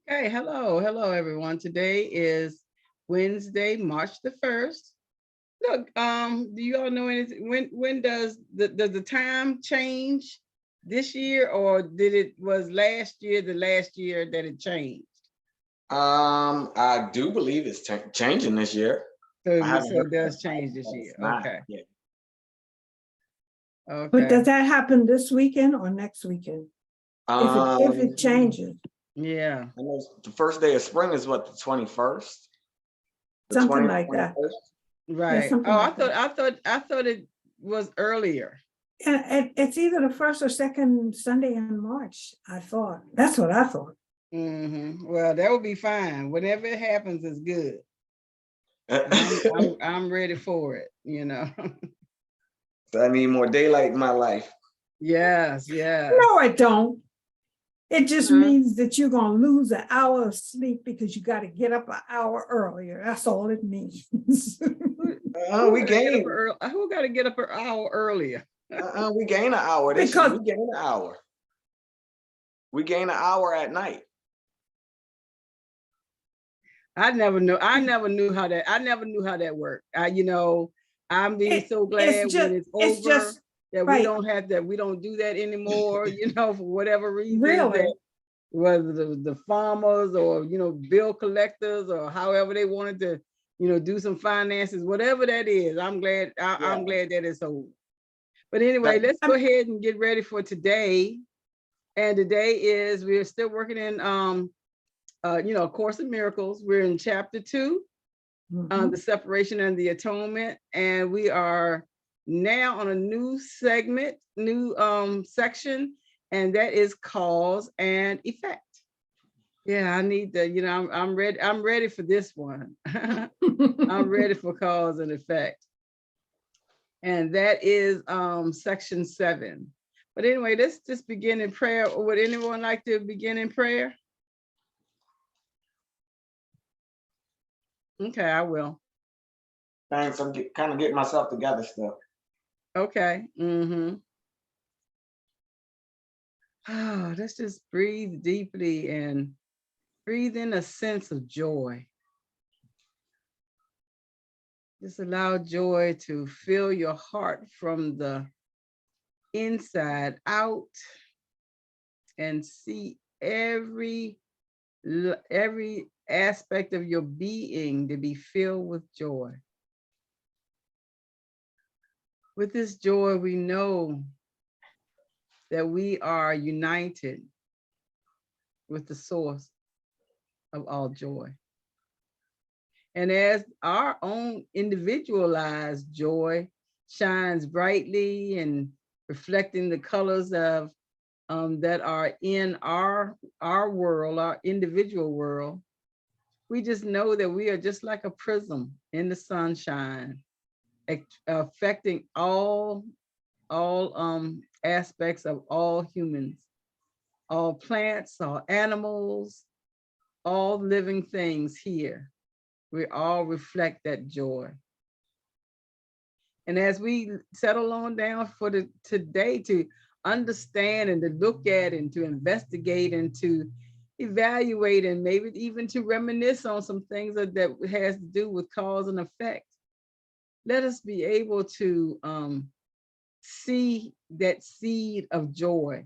Okay, hello everyone. Today is Wednesday, March the 1st. Look, do you all know anything? When does the time change this year, or did it was last year the last year that it changed? I do believe it's changing this year. I haven't So heard it that, does change this but year. it's not Okay. yet. But Okay. does that happen this weekend or next weekend? If it changes, Yeah. I know the first day of spring is what, the 21st? The something 20th, like that. 21st? Yeah, Right. something Oh, like that. I thought it was earlier. And it's either the first or second Sunday in March, I thought. That's what I thought. Well, that would be fine. Whenever it happens is good. I'm ready for it, you know. So I need more daylight in my life. Yes, yes. No, I don't. It just Huh? means that you're going to lose an hour of sleep because you got to get up an hour earlier. That's all it means. We gain. Who got to get up an hour earlier? We gain an hour. Because we gain an hour. We gain an hour at night. I never knew how that worked. I'm being so glad when it's over that we right. don't do that anymore, for whatever reason, Really? that whether the farmers or bill collectors or however they wanted to, do some finances, whatever that is. I'm glad I'm glad that it's over. But anyway, let's go ahead and get ready for today. And today is, we're still working in A Course in Miracles. We're in chapter 2, the separation and the atonement. And we are now on a new segment, new section, and that is cause and effect. Yeah, I need to, I'm ready for this one. I'm ready for cause and effect. And that is section 7. But anyway, let's just begin in prayer. Would anyone like to begin in prayer? Okay, I will. Thanks. I'm kind of getting myself together still. Okay. Let's just breathe deeply and breathe in a sense of joy. Just allow joy to fill your heart from the inside out and see every aspect of your being to be filled with joy. With this joy, we know that we are united with the source of all joy. And as our own individualized joy shines brightly and reflecting the colors of that are in our world, our individual world, we just know that we are just like a prism in the sunshine, affecting all aspects of all humans, all plants, all animals, all living things here. We all reflect that joy. And as we settle on down for today to understand and to look at and to investigate and to evaluate and maybe even to reminisce on some things that has to do with cause and effect, let us be able to see that seed of joy,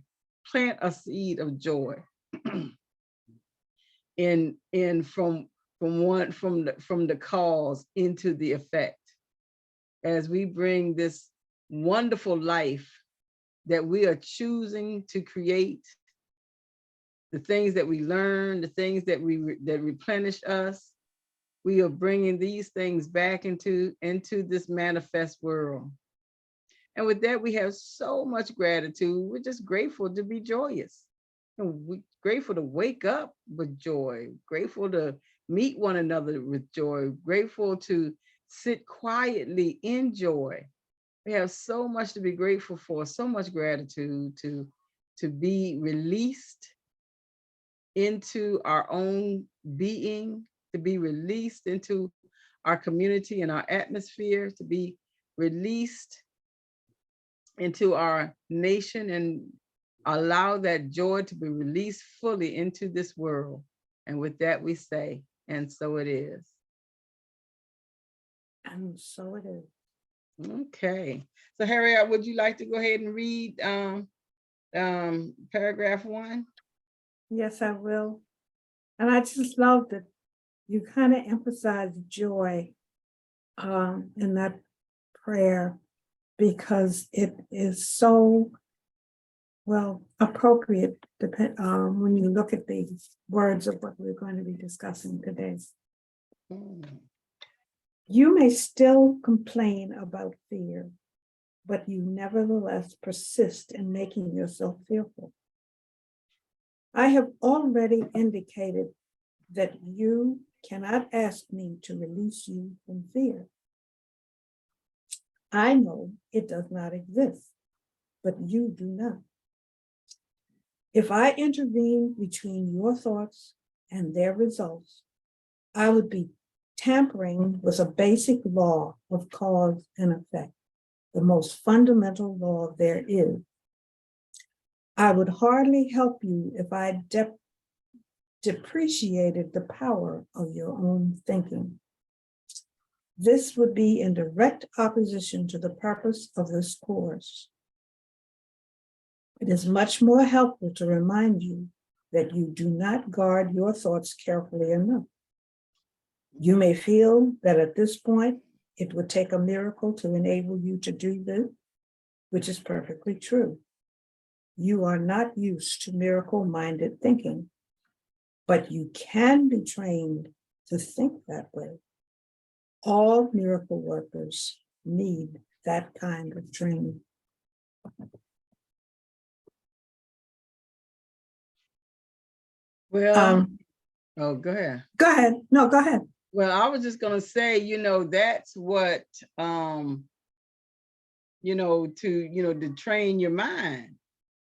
plant a seed of joy from the cause into the effect, as we bring this wonderful life that we are choosing to create, the things that we learn, the things that that replenish us. We are bringing these things back into this manifest world. And with that, we have so much gratitude. We're just grateful to be joyous. And we're grateful to wake up with joy, grateful to meet one another with joy, grateful to sit quietly in joy. We have so much to be grateful for, so much gratitude to be released into our own being, to be released into our community and our atmosphere, to be released into our nation and allow that joy to be released fully into this world. And with that, we say, and so it is. And so it is. Okay. So Harriet, would you like to go ahead and read paragraph 1? Yes, I will. And I just love that you kind of emphasize joy in that prayer, because it is so well appropriate when you look at the words of what we're going to be discussing today. You may still complain about fear, but you nevertheless persist in making yourself fearful. I have already indicated that you cannot ask me to release you from fear. I know it does not exist, but you do not. If I intervene between your thoughts and their results, I would be tampering with a basic law of cause and effect, the most fundamental law there is. I would hardly help you if I depreciated the power of your own thinking. This would be in direct opposition to the purpose of this course. It is much more helpful to remind you that you do not guard your thoughts carefully enough. You may feel that at this point, it would take a miracle to enable you to do this, which is perfectly true. You are not used to miracle-minded thinking, but you can be trained to think that way. All miracle workers need that kind of training. Well, oh, go ahead. Go ahead. No, go ahead. Well, I was just gonna say, that's what to train your mind.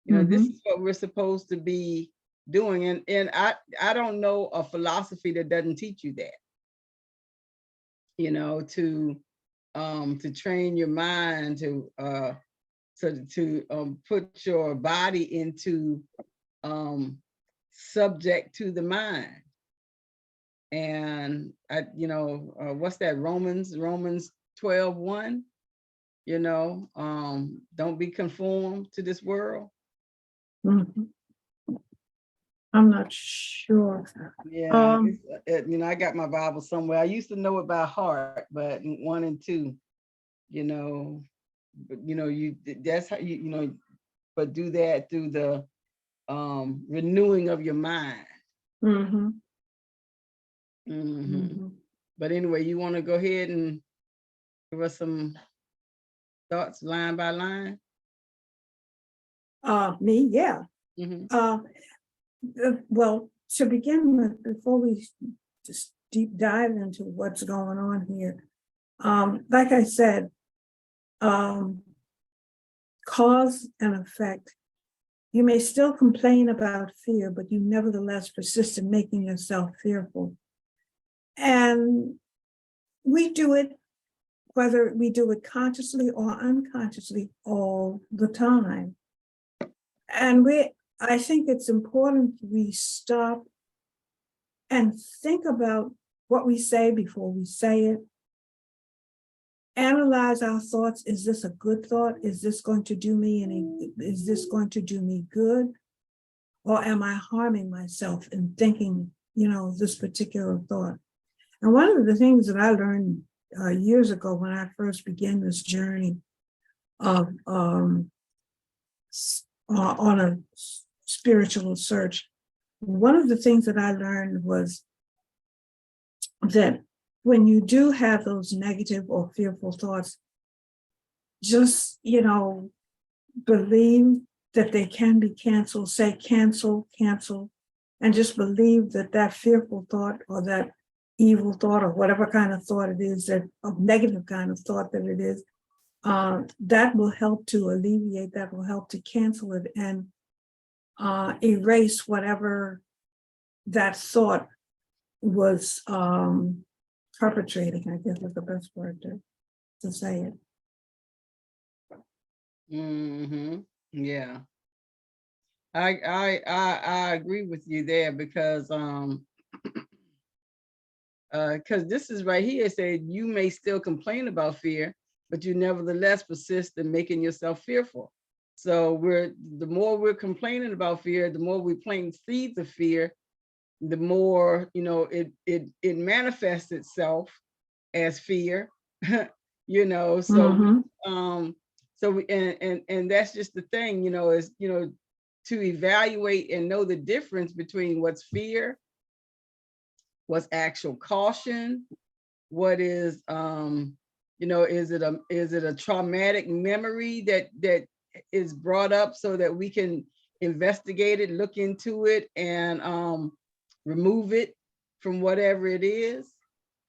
This is what we're supposed to be doing. And I don't know a philosophy that doesn't teach you that. To train your mind to put your body into subject to the mind. And what's that? Romans 12:1. Don't be conformed to this world. I'm not sure. Yeah, I got my Bible somewhere. I used to know it by heart, but 1 and 2, but that's how but do that through the renewing of your mind. But anyway, you want to go ahead and give us some thoughts line by line? Me, yeah. Well, to begin with, before we just deep dive into what's going on here, like I said, cause and effect. You may still complain about fear, but you nevertheless persist in making yourself fearful. And we do it, whether we do it consciously or unconsciously, all the time. And I think it's important we stop and think about what we say before we say it. Analyze our thoughts. Is this a good thought? Is this going to do me good? Or am I harming myself in thinking, this particular thought? And one of the things that I learned years ago when I first began this journey of on a spiritual search, one of the things that I learned was that when you do have those negative or fearful thoughts, just, believe that they can be canceled, say cancel, and just believe that fearful thought or that evil thought or whatever kind of thought it is, that a negative kind of thought that it is, that will help to alleviate, that will help to cancel it and erase whatever that thought was perpetrating, I guess is the best word to say it. Yeah. I agree with you there because because this is right here, said you may still complain about fear, but you nevertheless persist in making yourself fearful. So the more we're complaining about fear, the more we plant seeds of fear, the more, you know, it manifests itself as fear, you know. So and that's just the thing, you know, is, you know, to evaluate and know the difference between what's fear, what's actual caution, what is you know, is it a traumatic memory that is brought up so that we can investigate it, look into it, and remove it from whatever it is,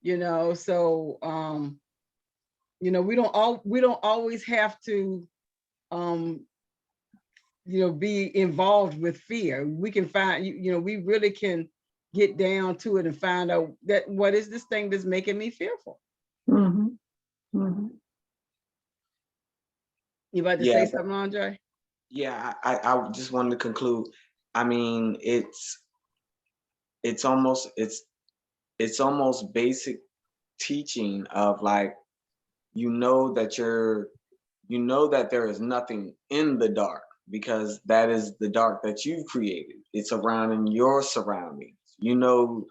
you know. So you know, we don't always have to you know, be involved with fear. We can find, you know, we really can get down to it and find out that what is this thing that's making me fearful. You about to say something, Andre? Yeah, I just wanted to conclude. I mean, it's almost basic teaching of, like, you know that there is nothing in the dark, because that is the dark that you've created. It's surrounding your surroundings. You know,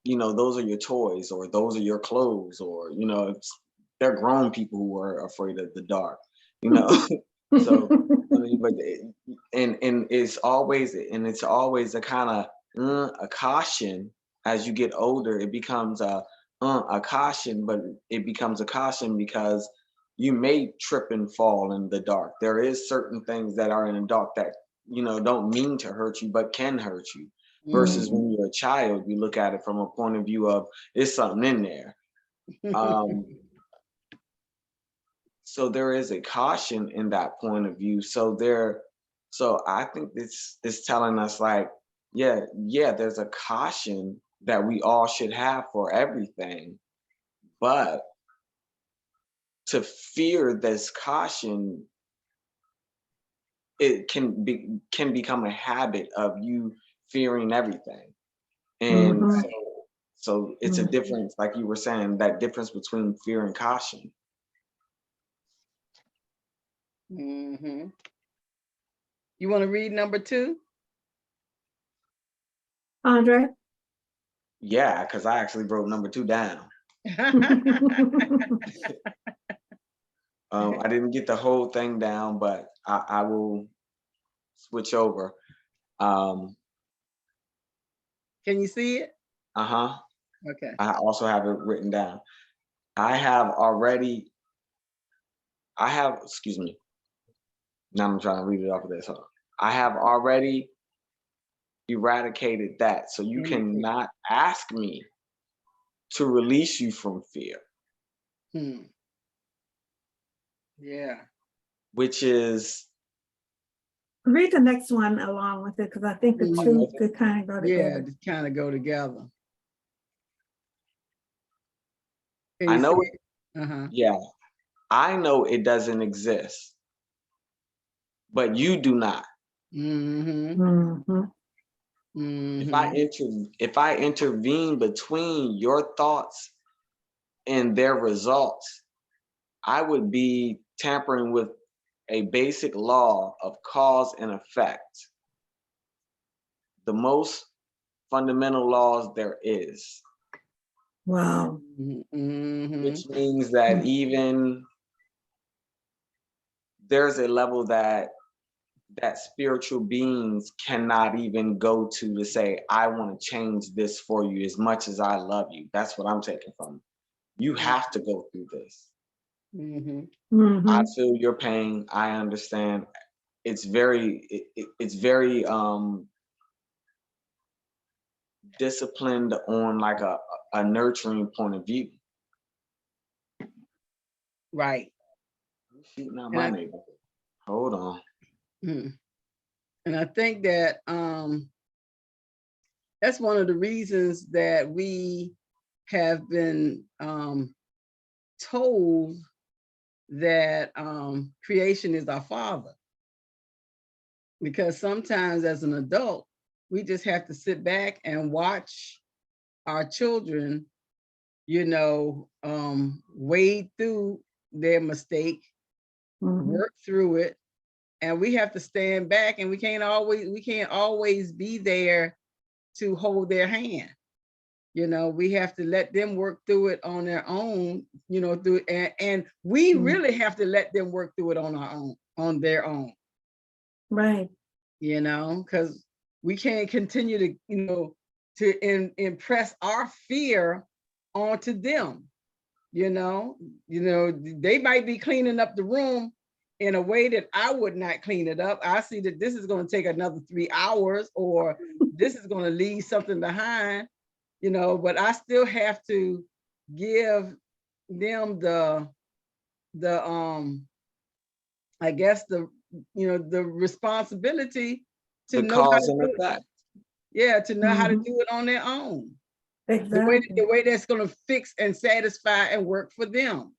those are your toys, or those are your clothes, or, you know, they're grown people who are afraid of the dark, you know. So I mean, but and it's always a kind of a caution. As you get older, it becomes a caution, but it becomes a caution because you may trip and fall in the dark. There is certain things that are in the dark that, you know, don't mean to hurt you but can hurt you. Versus when you're a child, you look at it from a point of view of, there's something in there. So there is a caution in that point of view. So I think this is telling us, like, yeah, there's a caution that we all should have for everything, but to fear this caution, it can become a habit of you fearing everything. And so it's a difference, like you were saying, that difference between fear and caution. You want to read number 2? Andre? Yeah, because I actually wrote number 2 down. I didn't get the whole thing down, but I will switch over. Can you see it? Okay. I also have it written down. Excuse me. Now I'm trying to read it off of this. I have already eradicated that. So you cannot ask me to release you from fear. Yeah. Which is, read the next one along with it, because I think the two could kind of go together. Yeah, just kind of go together. I know it. Yeah, I know it doesn't exist, but you do not. If I intervene between your thoughts and their results, I would be tampering with a basic law of cause and effect, the most fundamental laws there is. Wow. Which means that even there's a level that spiritual beings cannot even go to say, I want to change this for you as much as I love you. That's what I'm taking from it. You have to go through this. I feel your pain. I understand. It's very disciplined on, like, a nurturing point of view. Right. Shooting out my neighborhood. Hold on. And I think that that's one of the reasons that we have been told that creation is our father. Because sometimes as an adult, we just have to sit back and watch our children you know, wade through their mistake, work through it, and we have to stand back, and we can't always be there to hold their hand. You know, we have to let them work through it on their own, you know, and we really have to let them work through it on their own. Right. You know, because we can't continue to, you know, to impress our fear onto them. You know, they might be cleaning up the room in a way that I would not clean it up. I see that this is going to take another 3 hours, or this is going to leave something behind, you know, but I still have to give them I guess the responsibility to The know how cause to and do it. effect. Yeah, to know how to do it on their own. Exactly. The way that's going to fix and satisfy and work for them.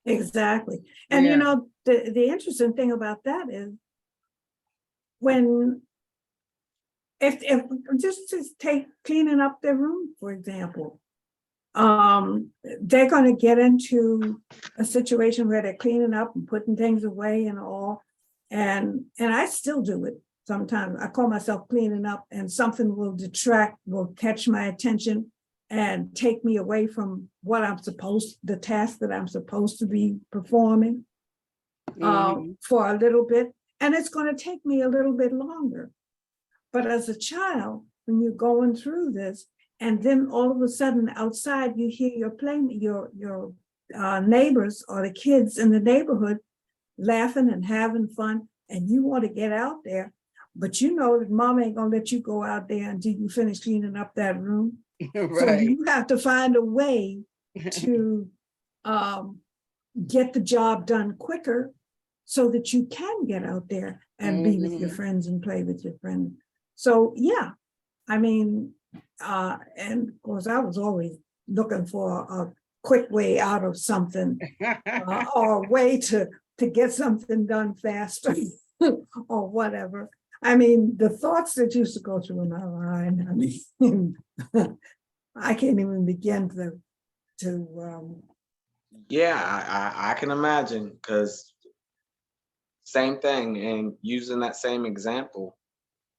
Exactly. And Yeah. you know, the interesting thing about that is when if just to take cleaning up their room, for example, they're going to get into a situation where they're cleaning up and putting things away and all, and I still do it sometimes. I call myself cleaning up, and something will catch my attention and take me away from what the task that I'm supposed to be performing for a little bit, and it's going to take me a little bit longer. But as a child, when you're going through this, and then all of a sudden outside you hear your neighbors or the kids in the neighborhood laughing and having fun, and you want to get out there, but you know that mom ain't gonna let you go out there until you finish cleaning up that room. Right. So you have to find a way to get the job done quicker so that you can get out there and be with your friends and play with your friends. So yeah, I mean, and of course I was always looking for a quick way out of something or a way to get something done faster or whatever. I mean, the thoughts that used to go through my mind, I mean, I can't even begin to Yeah, I can imagine, because same thing, and using that same example,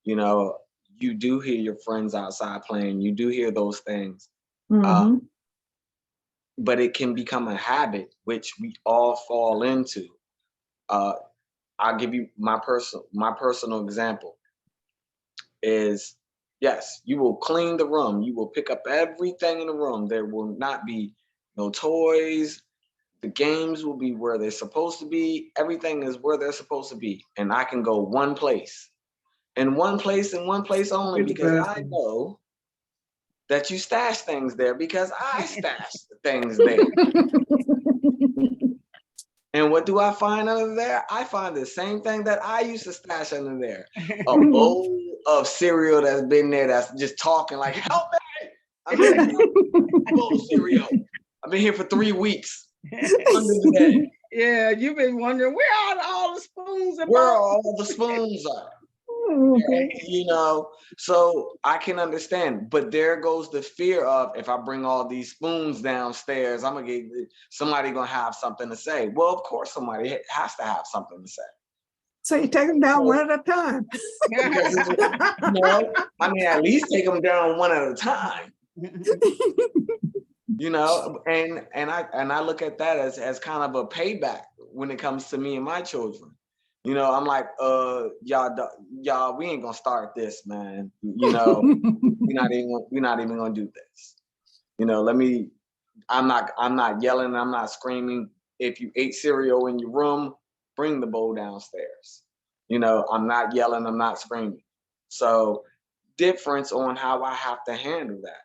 you know, you do hear your friends outside playing, you do hear those things. But it can become a habit, which we all fall into. I'll give you my personal example is, yes, you will clean the room. You will pick up everything in the room. There will not be no toys. The games will be where they're supposed to be. Everything is where they're supposed to be. And I can go one place and one place only, because I know that you stash things there, because I stash things there. And what do I find under there? I find the same thing that I used to stash under there. A bowl of cereal that's been there that's just talking like, help me. I'm in a bowl of cereal. I've been here for 3 weeks. Under the bed. Yeah, you've been wondering, where are all the spoons and Where bowls? all the spoons are. You know, so I can understand, but there goes the fear of, if I bring all these spoons downstairs, I'm gonna get somebody gonna have something to say. Well, of course somebody has to have something to say. So you take them down one at a time. Because, you know, I mean, at least take them down one at a time. You know, and I look at that as kind of a payback when it comes to me and my children. You know, I'm like, y'all, we ain't gonna start this, man. You know, we're not even gonna do this. You know, I'm not yelling, I'm not screaming. If you ate cereal in your room, bring the bowl downstairs. You know, I'm not yelling, I'm not screaming. So difference on how I have to handle that.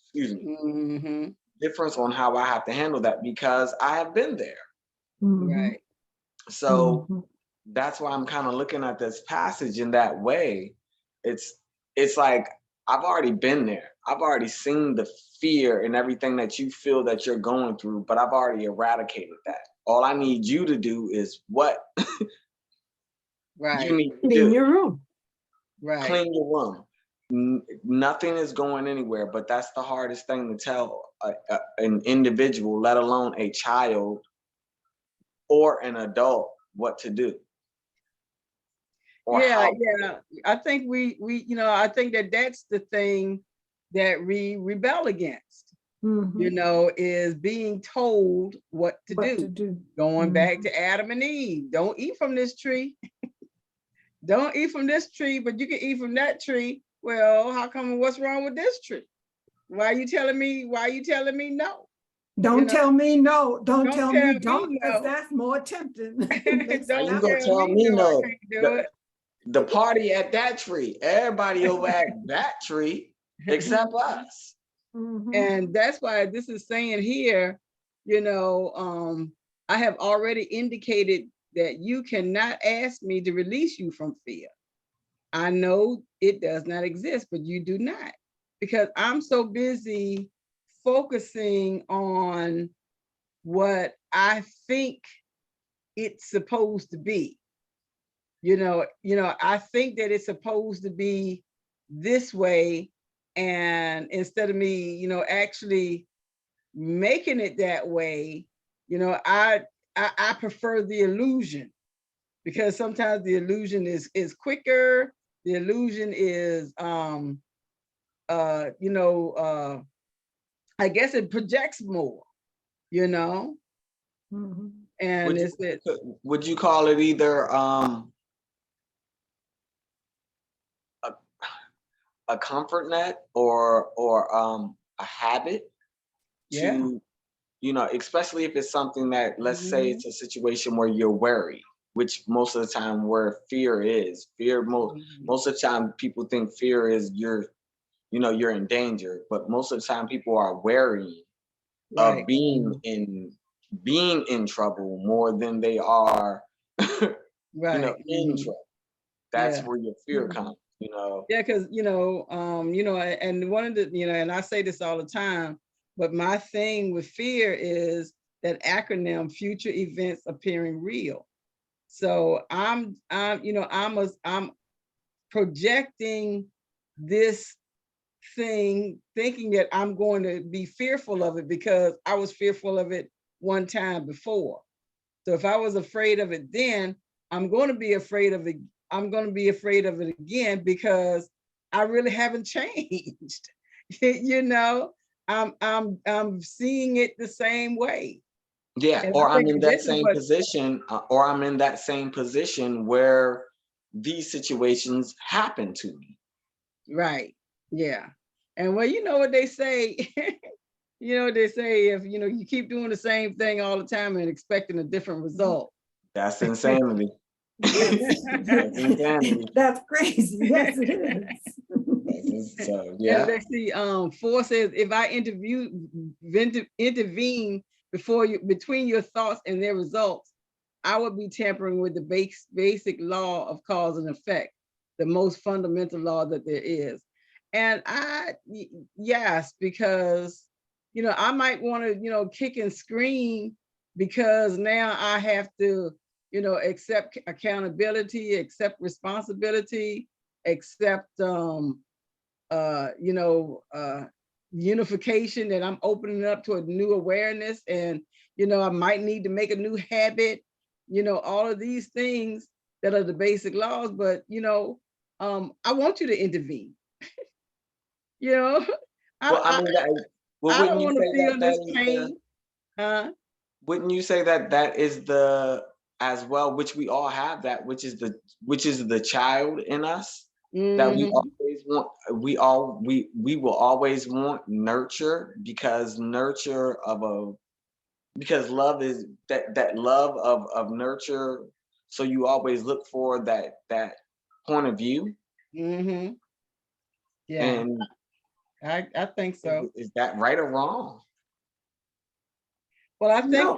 Excuse me. Difference on how I have to handle that, because I have been there. Right. So that's why I'm kind of looking at this passage in that way. It's like, I've already been there. I've already seen the fear and everything that you feel that you're going through, but I've already eradicated that. All I need you to do is what? Right. You need to Clean do. your room. Right. Clean your room. nothing is going anywhere, but that's the hardest thing to tell an individual, let alone a child or an adult, what to do. Or Yeah, how. yeah. I think I think that that's the thing that we rebel against, is being told what to do. Going back to Adam and Eve, don't eat from this tree. Don't eat from this tree, but you can eat from that tree. Well, how come, what's wrong with this tree? Why are you telling me no? Don't tell me no. Don't tell me no. because that's more tempting. How you Don't gonna tell tell me me no, I no? can't do it. The party at that tree, everybody over at that tree except us. And that's why this is saying here, I have already indicated that you cannot ask me to release you from fear. I know it does not exist, but you do not, because I'm so busy focusing on what I think it's supposed to be. I think that it's supposed to be this way, and instead of me, actually making it that way, I prefer the illusion, because sometimes the illusion is quicker. The illusion is I guess it projects more, and Would you call it either a comfort net or a habit to, especially if it's something that, let's say it's a situation where you're worried, which most of the time where fear is. Most of the time people think fear is you're in danger, but most of the time people are wary of being in trouble more than they are in trouble. That's where your fear comes. Yeah, because and one of the, and I say this all the time, but my thing with fear is that acronym, future events appearing real. So I'm projecting this thing, thinking that I'm going to be fearful of it because I was fearful of it one time before. So if I was afraid of it then, I'm going to be afraid of it. I'm going to be afraid of it again because I really haven't changed. I'm seeing it the same way. Yeah, or I'm in that same position, where these situations happen to me. Right. Yeah. And well, you know what they say, if you keep doing the same thing all the time and expecting a different result. That's insanity. That's insanity. That's crazy. Yes, it is. So yeah. Let's see. 4 says, if I intervene between your thoughts and their results, I would be tampering with the basic law of cause and effect, the most fundamental law that there is. And yes, because I might want to kick and scream because now I have to accept accountability, accept responsibility, accept unification, that I'm opening up to a new awareness, and I might need to make a new habit, all of these things that are the basic laws, but I want you to intervene. I don't want to feel this pain. Wouldn't you say that is the, as well, which we all have, that which is the child in us, that we always want, we will always want nurture, because because love is that love of nurture, so you always look for that point of view. Yeah, and I think so. Is that right or wrong? Well, I think that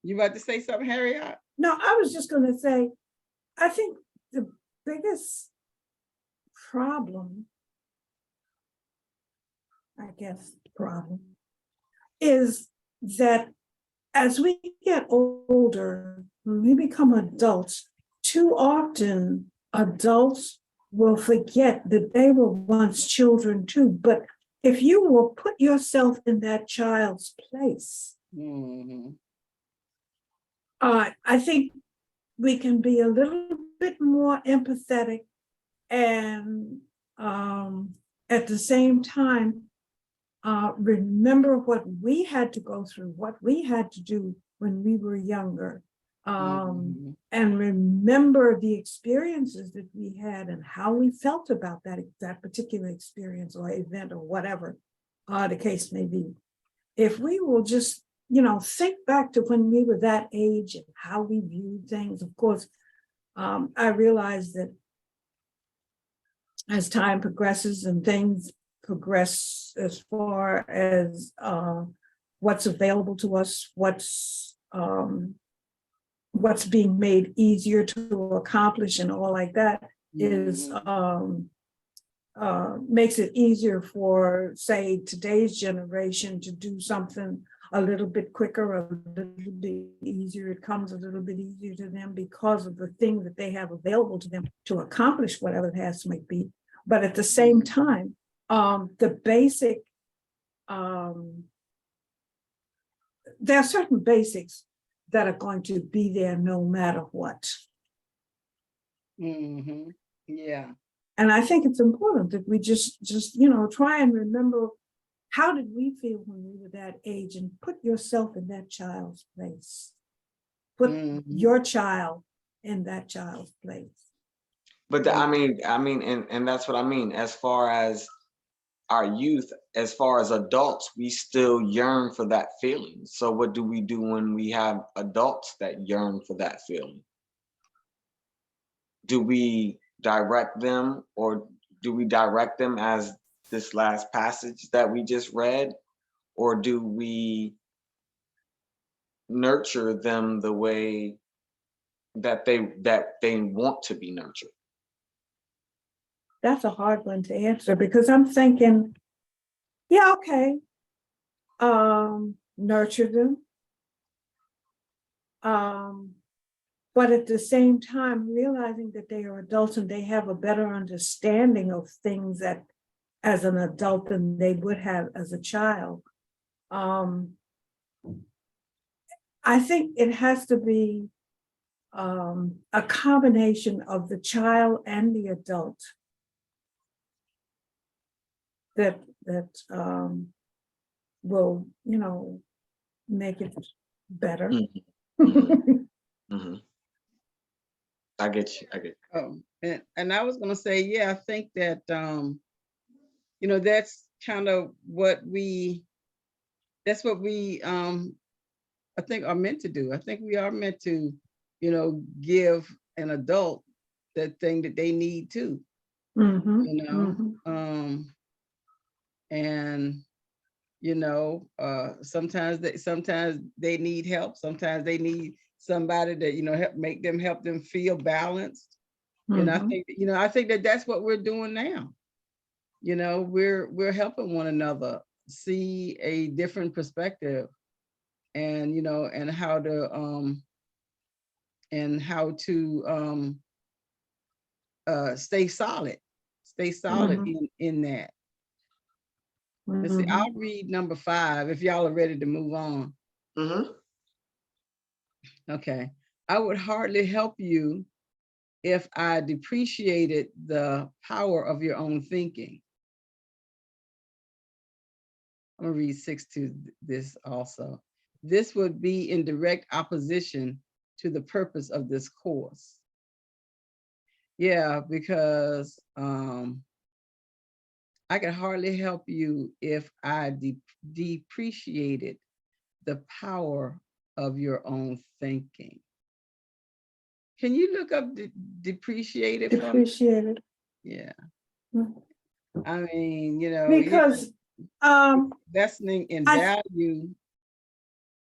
you about to say something, Harriet? No, I was just going to say, I think the biggest problem, is that as we get older, when we become adults, too often adults will forget that they were once children too. But if you will put yourself in that child's place, Mhm. I think we can be a little bit more empathetic and at the same time, remember what we had to go through, what we had to do when we were younger, Mhm. and remember the experiences that we had and how we felt about that particular experience or event or whatever the case may be. If we will just, think back to when we were that age and how we viewed things, of course, I realize that as time progresses and things progress as far as what's available to us, what's being made easier to accomplish and all like that is Mhm. makes it easier for, say, today's generation to do something a little bit quicker, a little bit easier. It comes a little bit easier to them because of the thing that they have available to them to accomplish whatever the task might be. But at the same time, the basic, there are certain basics that are going to be there no matter what. Mhm. Yeah. And I think it's important that we just try and remember, how did we feel when we were that age, and put yourself in that child's place. Put Mhm. your child in that child's place. But Yeah. I mean, and that's what I mean. As far as our youth, as far as adults, we still yearn for that feeling. So what do we do when we have adults that yearn for that feeling? Do we direct them, or do we direct them as this last passage that we just read? Or do we nurture them the way that they want to be nurtured? That's a hard one to answer, because I'm thinking, yeah, okay, nurture them. But at the same time, realizing that they are adults and they have a better understanding of things that as an adult than they would have as a child. I think it has to be a combination of the child and the adult that will, make it better. Mhm, mhm, mhm. I get you. I get Oh, and I was gonna say, yeah, I think that that's kind of that's what we I think are meant to do. I think we are meant to, give an adult the thing that they need too, Mm-hmm, you know. mm-hmm. And sometimes they need help, sometimes they need somebody that help them feel balanced. And I Mm-hmm. think I think that that's what we're doing now. We're helping one another see a different perspective, and how to stay solid, Mm-hmm. in that. Let's see, Mm-hmm. I'll read number 5 if y'all are ready to move on. Mhm. Okay. I would hardly help you if I depreciated the power of your own thinking. I'm gonna read 6 to this also. This would be in direct opposition to the purpose of this course. Yeah, because I could hardly help you if I depreciated the power of your own thinking. Can you look up depreciated for me? Depreciated. Yeah. Mm. I mean, Because investing in I value.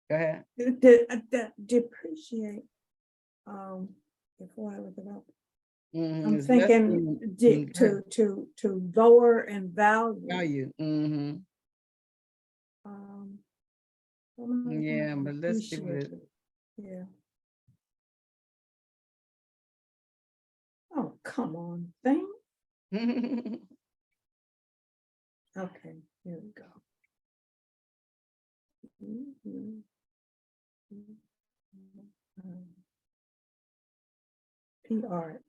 Go ahead. depreciate, before I look it up, I'm It's thinking investing in go ahead. to lower in value. Value. Um, Yeah, but let's see what depreciate it. it. Yeah. Oh, come on, thing. Okay, here we go. PRE.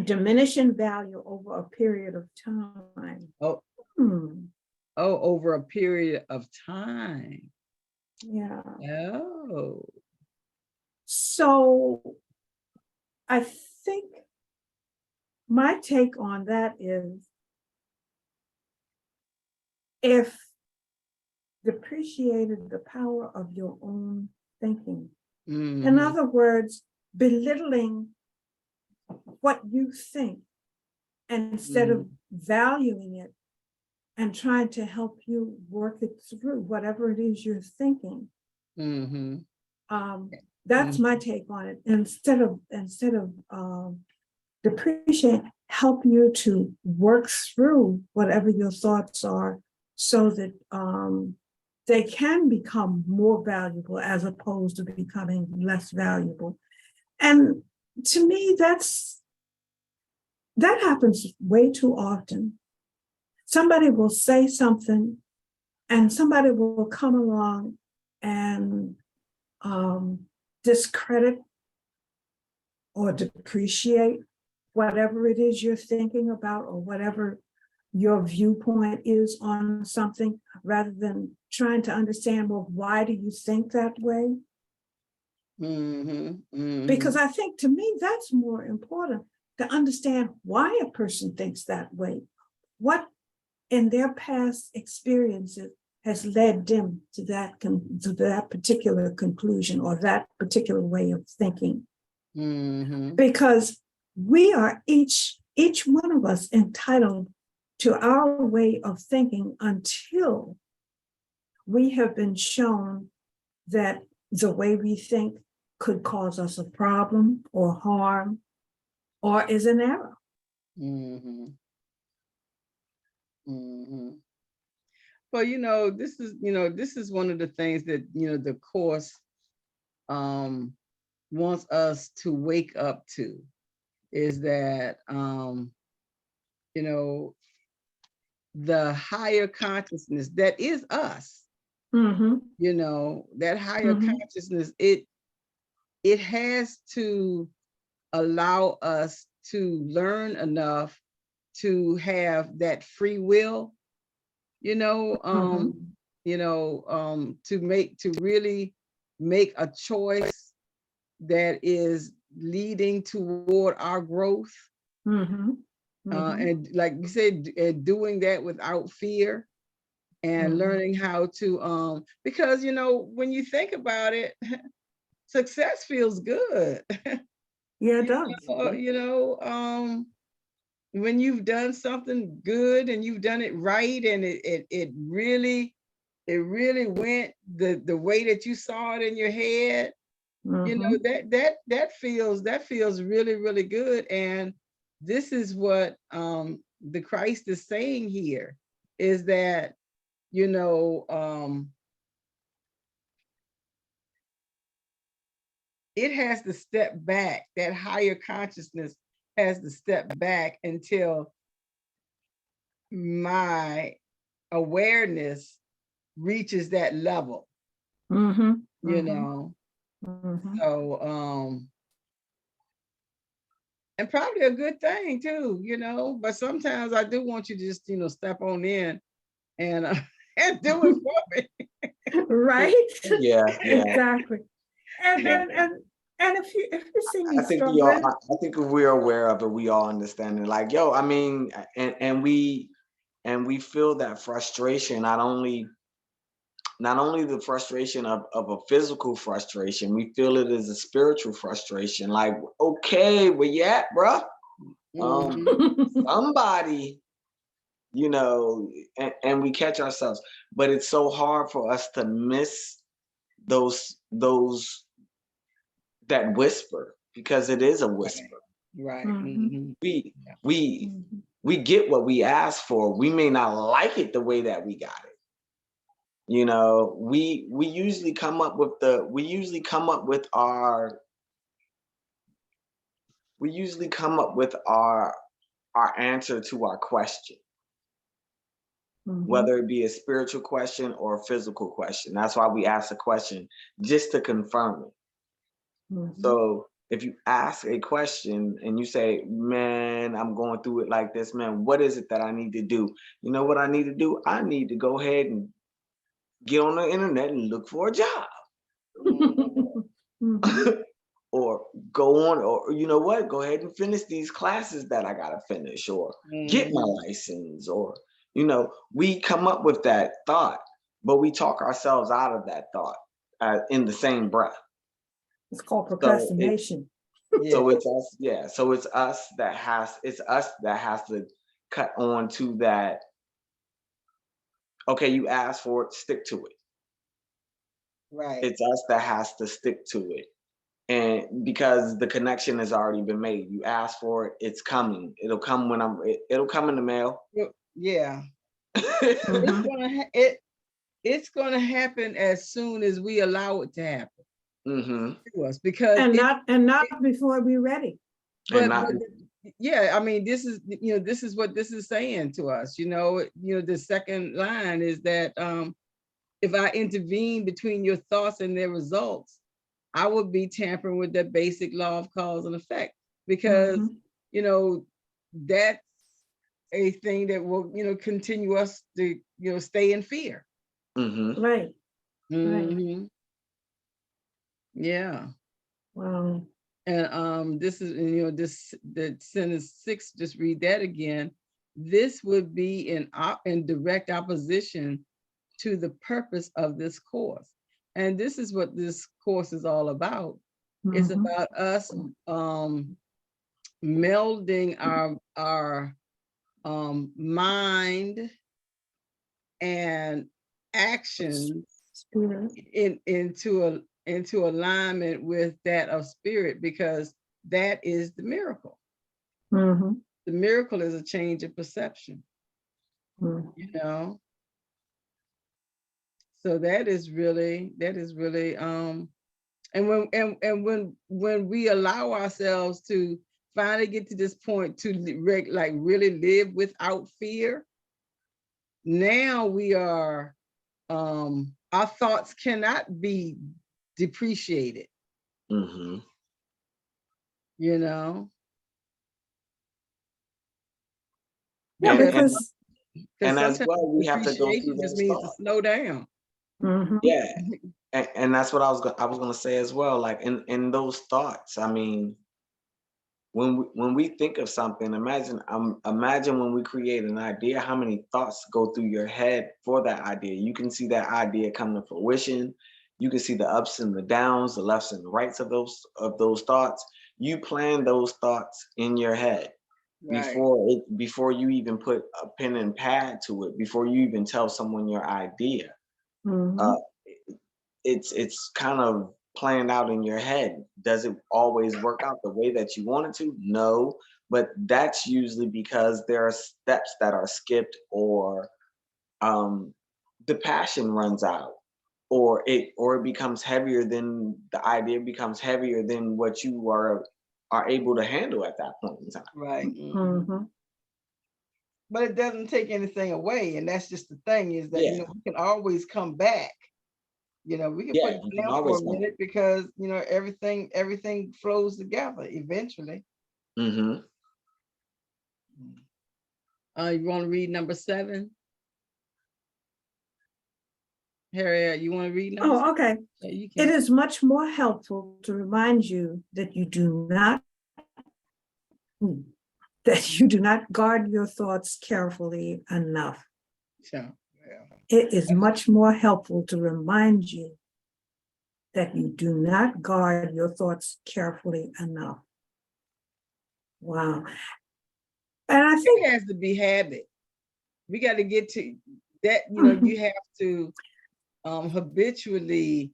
Diminishing value over a period of time. Oh, Hmm. oh, over a period of time. Yeah. Oh. So I think my take on that is, if depreciated the power of your own thinking. Mhm. In other words, belittling what you think instead of valuing it and trying to help you work it through, whatever it is you're thinking. Mhm. That's my take on it. Instead of depreciate, help you to work through whatever your thoughts are, so that they can become more valuable as opposed to becoming less valuable. And to me, that happens way too often. Somebody will say something and somebody will come along and discredit or depreciate whatever it is you're thinking about, or whatever your viewpoint is on something, rather than trying to understand, well, why do you think that way? Because I think, to me, that's more important, to understand why a person thinks that way. What in their past experiences has led them to that particular conclusion, or that particular way of thinking. Because we are each one of us entitled to our way of thinking until we have been shown that the way we think could cause us a problem or harm, or is an error. Well, this is one of the things that, the course wants us to wake up to, is that, the higher consciousness that is us, that higher consciousness, it has to allow us to learn enough to have that free will, to really make a choice that is leading toward our growth. And like you said, doing that without fear, and learning how to, because, when you think about it, success feels good. Yeah, it does. When you've done something good and you've done it right, and it really went the way that you saw it in your head, that feels really, really good. And this is what the Christ is saying here, is that, it has to step back. That higher consciousness has to step back until my awareness reaches that level. So and probably a good thing too, but sometimes I do want you to just, step on in and and do it for me. Right? Yeah. Exactly. And if you see me I think we're aware of it. We all understand it. Like, yo, I mean, and we feel that frustration, not only the frustration of a physical frustration, we feel it as a spiritual frustration. Like, okay, where you at, bruh? Somebody, and we catch ourselves. But it's so hard for us to miss those that whisper, because it is a whisper. Right. We get what we asked for. We may not like it the way that we got it, You know, we usually come up with our answer to our question, whether it be a spiritual question or a physical question. That's why we ask a question, just to confirm it. So if you ask a question and you say, man, I'm going through it like this, man, what is it that I need to do? You know what I need to do? I need to go ahead and get on the internet and look for a job. Or go on, or you know what, go ahead and finish these classes that I gotta finish, or get my license, or you know, we come up with that thought, but we talk ourselves out of that thought in the same breath. It's called procrastination. So it's us, yeah. So it's us that has to cut on to that. Okay, you asked for it, stick to it. Right. It's us that has to stick to it. And because the connection has already been made, you ask for it, it's coming. It'll come when it'll come in the mail. Yeah. It's gonna happen as soon as we allow it to happen to us, because not before we're ready. But yeah, I mean, this is what this is saying to us. The second line is that if I intervene between your thoughts and their results, I would be tampering with the basic law of cause and effect, because that's a thing that will continue us to stay in fear. Right. Yeah. Wow. And this is the sentence 6, just read that again. This would be in direct opposition to the purpose of this course. And this is what this course is all about. It's about us melding our mind and action into alignment with that of spirit, because that is the miracle. The miracle is a change of perception. So that is really and when we allow ourselves to finally get to this point to really live without fear, now we are our thoughts cannot be depreciated. Yeah, because and as well, we have to go through just means to slow down. Yeah, and that's what I was gonna say as well. Like in those thoughts, I mean, when we think of something, imagine when we create an idea, how many thoughts go through your head for that idea. You can see that idea come to fruition. You can see the ups and the downs, the lefts and the rights of those thoughts. You plan those thoughts in your head before you even put a pen and pad to it, before you even tell someone your idea. It's kind of planned out in your head. Does it always work out the way that you want it to? No, but that's usually because there are steps that are skipped, or the passion runs out, or it becomes heavier than the idea becomes heavier than what you are able to handle at that point in time. Right. But it doesn't take anything away, and that's just the thing, is that we can always come back. We can put it down for a minute, because everything flows together eventually. You want to read number 7? Harriet, you want to read number 7? Okay. Yeah, you can. It is much more helpful to remind you that you do not guard your thoughts carefully enough. Yeah. It is much more helpful to remind you that you do not guard your thoughts carefully enough. Wow. And I think it has to be habit. We got to get to that, you have to habitually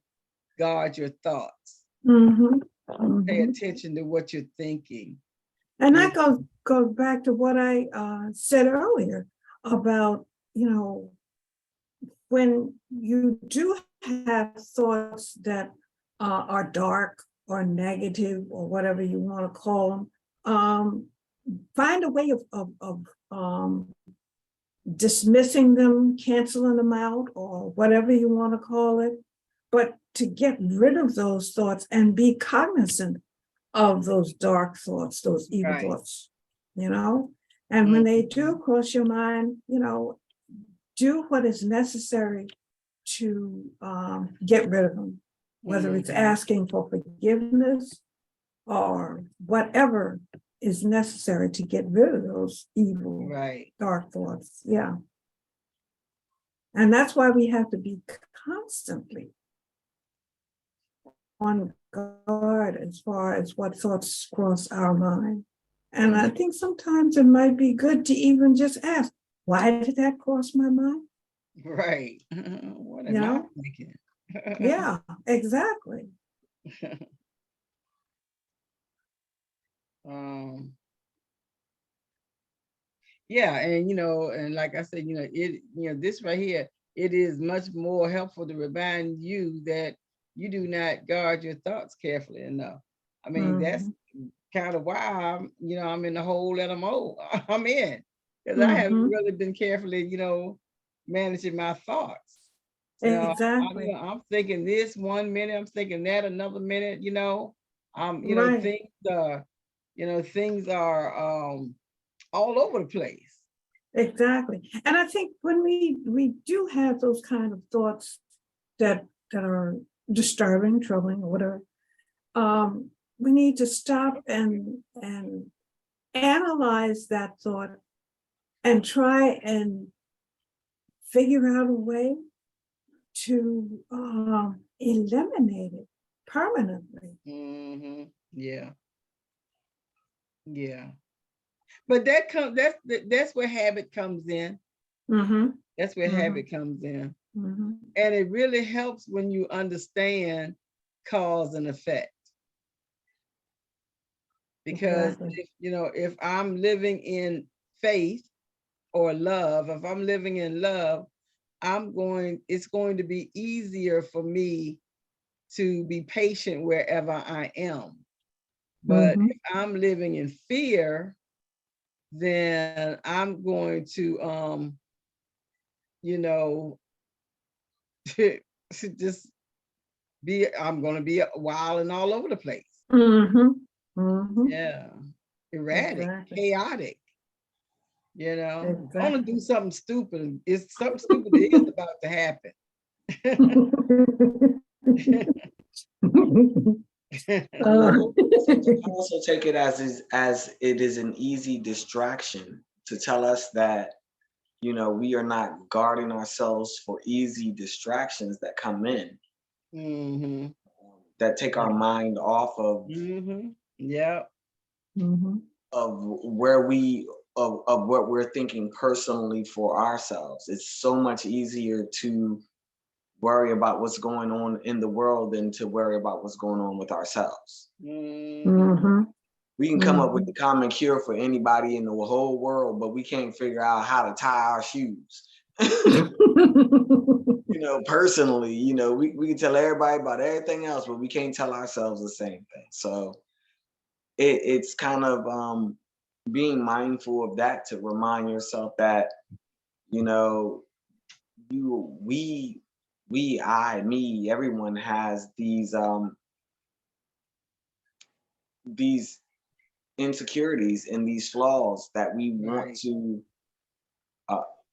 guard your thoughts. Pay attention to what you're thinking. And I go back to what I said earlier about, when you do have thoughts that are dark or negative or whatever you want to call them, find a way of dismissing them, canceling them out, or whatever you want to call it. But to get rid of those thoughts and be cognizant of those dark thoughts, those evil Right. thoughts, you know? And when they do cross your mind, you know, do what is necessary to get rid of them, whether it's asking for forgiveness or whatever is necessary to get rid of those evil, Right. dark thoughts. Yeah. And that's why we have to be constantly on guard as far as what thoughts cross our mind. And I think sometimes it might be good to even just ask, why did that cross my mind? Right. What You am I know? thinking? Yeah, exactly. Um, yeah, and and like I said, this right here, it is much more helpful to remind you that you do not guard your thoughts carefully enough. I mean, that's kind of why I'm in the hole that I'm in, because I haven't really been carefully, managing my thoughts. Exactly. I'm thinking this one minute, I'm thinking that another minute, Right. things are all over the place. Exactly. And I think when we do have those kind of thoughts that are disturbing, troubling, or whatever, we need to stop and analyze that thought and try and figure out a way to eliminate it permanently. Yeah. Yeah. But that's where habit comes in. That's where habit comes in. And it really helps when you understand cause and effect. Because Exactly. if I'm living in faith or love, if I'm living in love, it's going to be easier for me to be patient wherever I am. But if I'm living in fear, then I'm going to just I'm going to be wild and all over the place. Yeah. Erratic, Exactly. chaotic. I want to Exactly. do something stupid. It's something stupid that is about to happen. Also take it as it is an easy distraction to tell us that we are not guarding ourselves for easy distractions that come in that take our mind off of Yeah. of where we of what we're thinking personally for ourselves. It's so much easier to worry about what's going on in the world than to worry about what's going on with ourselves. We can come up with the common cure for anybody in the whole world, but we can't figure out how to tie our shoes. Personally, we can tell everybody about everything else, but we can't tell ourselves the same thing. So it's kind of being mindful of that, to remind yourself that, me, everyone has these insecurities and these flaws that we want to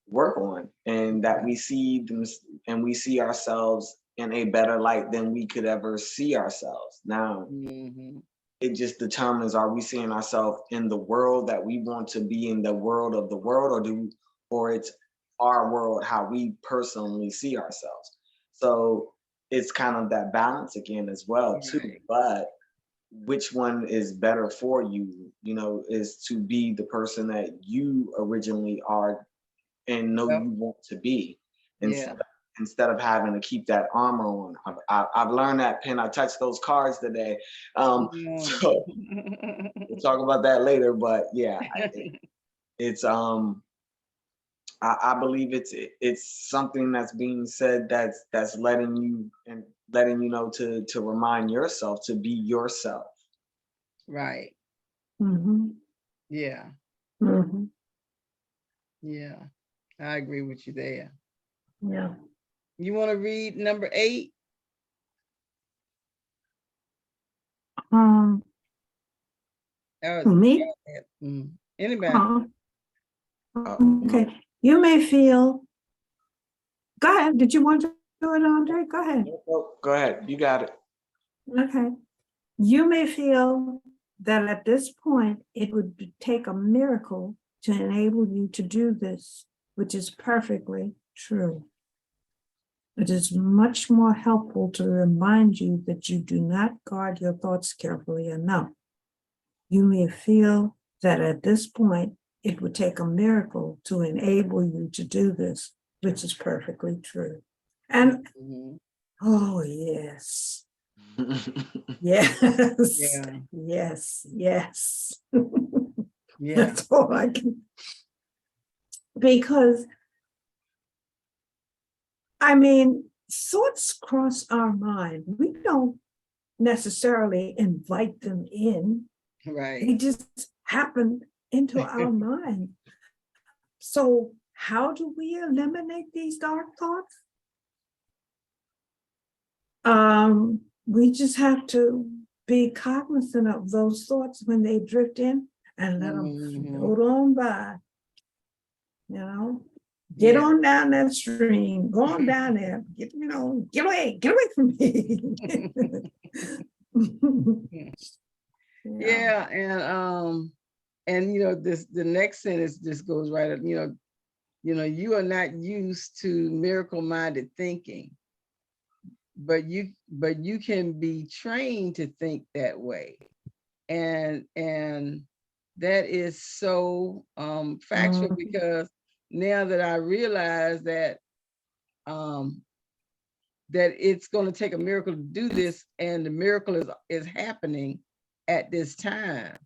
work on, and that we see them, and we see ourselves in a better light than we could ever see ourselves. Now, it just determines, are we seeing ourselves in the world that we want to be in, the world of the world, or it's our world, how we personally see ourselves. So it's kind of that balance again as well too. But which one is better for you, is to be the person that you originally are and know you want to be, instead of having to keep that armor on. I've learned that, Pen. I touched those cards today. So we'll talk about that later. But yeah, it's I believe it's something that's being said that's letting you know to remind yourself to be yourself. Right. Mhm. Yeah. Mhm. Yeah. I agree with you there. Yeah. You want to read number 8? Um, Oh, me? anybody? Oh, Um, okay. You may feel, go ahead. Did you want to do it, Andre? Go ahead. go ahead, you got it. Okay. You may feel that at this point, it would take a miracle to enable you to do this, which is perfectly true. It is much more helpful to remind you that you do not guard your thoughts carefully enough. You may feel that at this point, it would take a miracle to enable you to do this, which is perfectly true. And oh, yes. Yes. Yeah. Yes. Yes. Yeah. That's all I can. Because, I mean, thoughts cross our mind. We don't necessarily invite them in. Right. They just happen into our mind. So how do we eliminate these dark thoughts? We just have to be cognizant of those thoughts when they drift in and let them float on by. You know, get on down that stream, go on down there, get away from me. Yeah, and the next sentence just goes right up, you are not used to miracle-minded thinking, but you can be trained to think that way. And that is so factual, because now that I realize that that it's going to take a miracle to do this, and the miracle is happening at this time.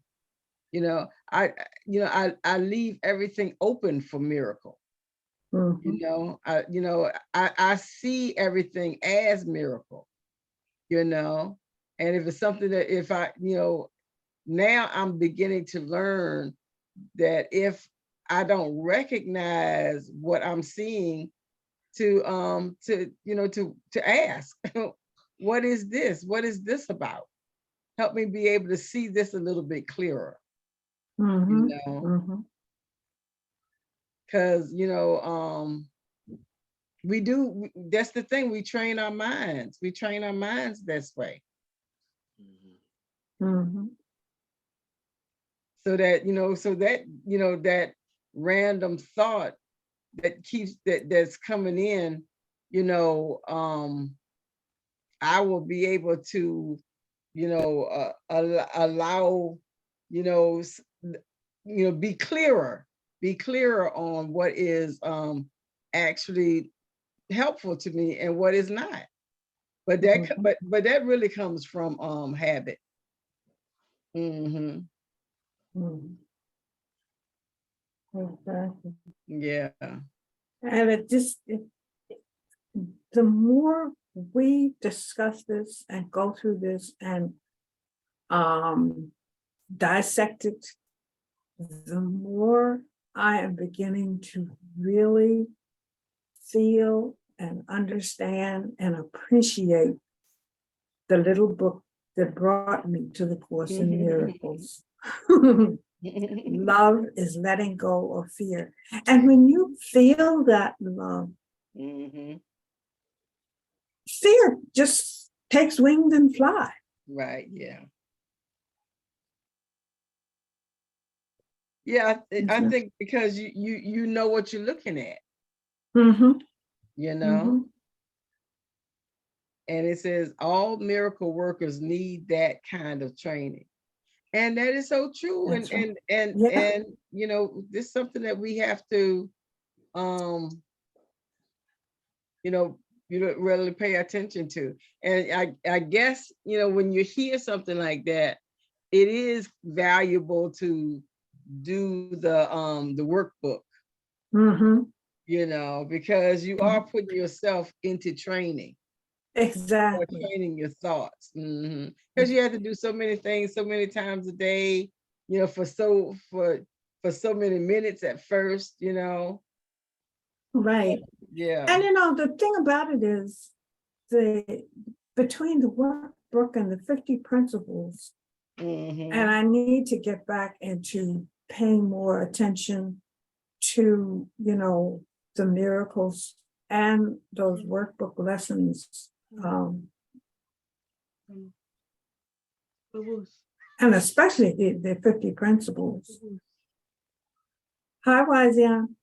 I leave everything open for miracle. I see everything as miracle. And if it's something that if I, now I'm beginning to learn that if I don't recognize what I'm seeing, to ask, what is this? What is this about? Help me be able to see this a little bit clearer. Because we do, that's the thing, we train our minds. We train our minds this way. So that, that random thought that's coming in, I will be able to, allow, be clearer on what is actually helpful to me and what is not. But that really comes from habit. Exactly. Yeah. And the more we discuss this and go through this and dissect it, the more I am beginning to really feel and understand and appreciate the little book that brought me to the Course in Miracles. Love is letting go of fear. And when you feel that love, fear just takes wings and fly. Right, yeah. Yeah, I think because you know what you're looking at. And it says all miracle workers need that kind of training. And that is so true. That's and this is something that we have to really pay attention to. And I guess, when you hear something like that, it is valuable to do the workbook. you know, because you are putting yourself into training. Or Exactly. training your thoughts. Because you have to do so many things so many times a day, you know, for so many minutes at first, you know. Right. Yeah. And you know, the thing about it is between the workbook and the 50 principles, and I need to get back into paying more attention to, you know, the miracles and those workbook lessons. And especially the 50 principles. Hi, Waizian.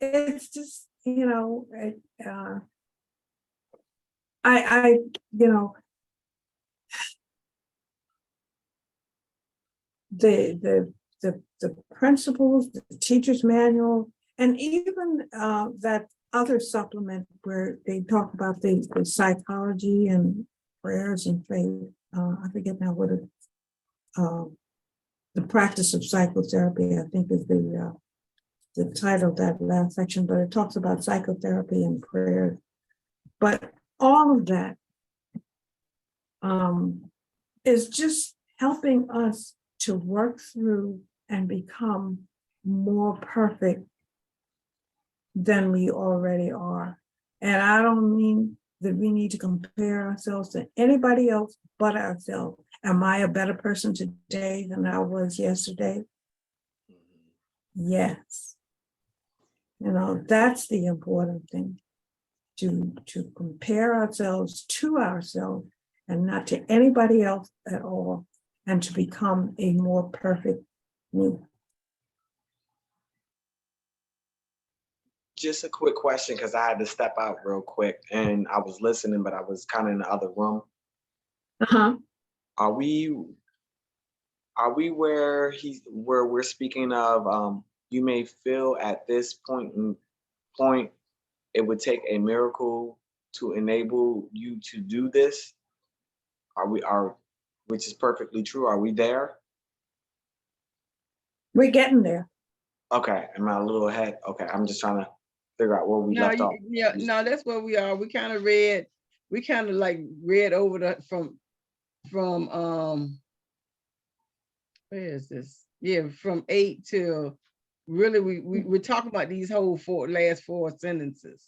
It's just, you know, you know, the principles, the teacher's manual, and even that other supplement where they talk about the psychology and prayers and faith. I forget now what it, the practice of psychotherapy, I think is the title of that last section, but it talks about psychotherapy and prayer. But all of that is just helping us to work through and become more perfect than we already are. And I don't mean that we need to compare ourselves to anybody else but ourselves. Am I a better person today than I was yesterday? Yes. You know, that's the important thing, to compare ourselves to ourselves and not to anybody else at all, and to become a more perfect me. Just a quick question, because I had to step out real quick and I was listening, but I was kind of in the other room. Are we where we're speaking of you may feel at this point it would take a miracle to enable you to do this? Which is perfectly true. Are we there? We're getting there. Okay. Am I a little ahead? Okay. I'm just trying to figure out where we left off. Yeah, no, that's where we are. We kind of read over from where is this? Yeah, from 8 till really we're talking about these whole last 4 sentences.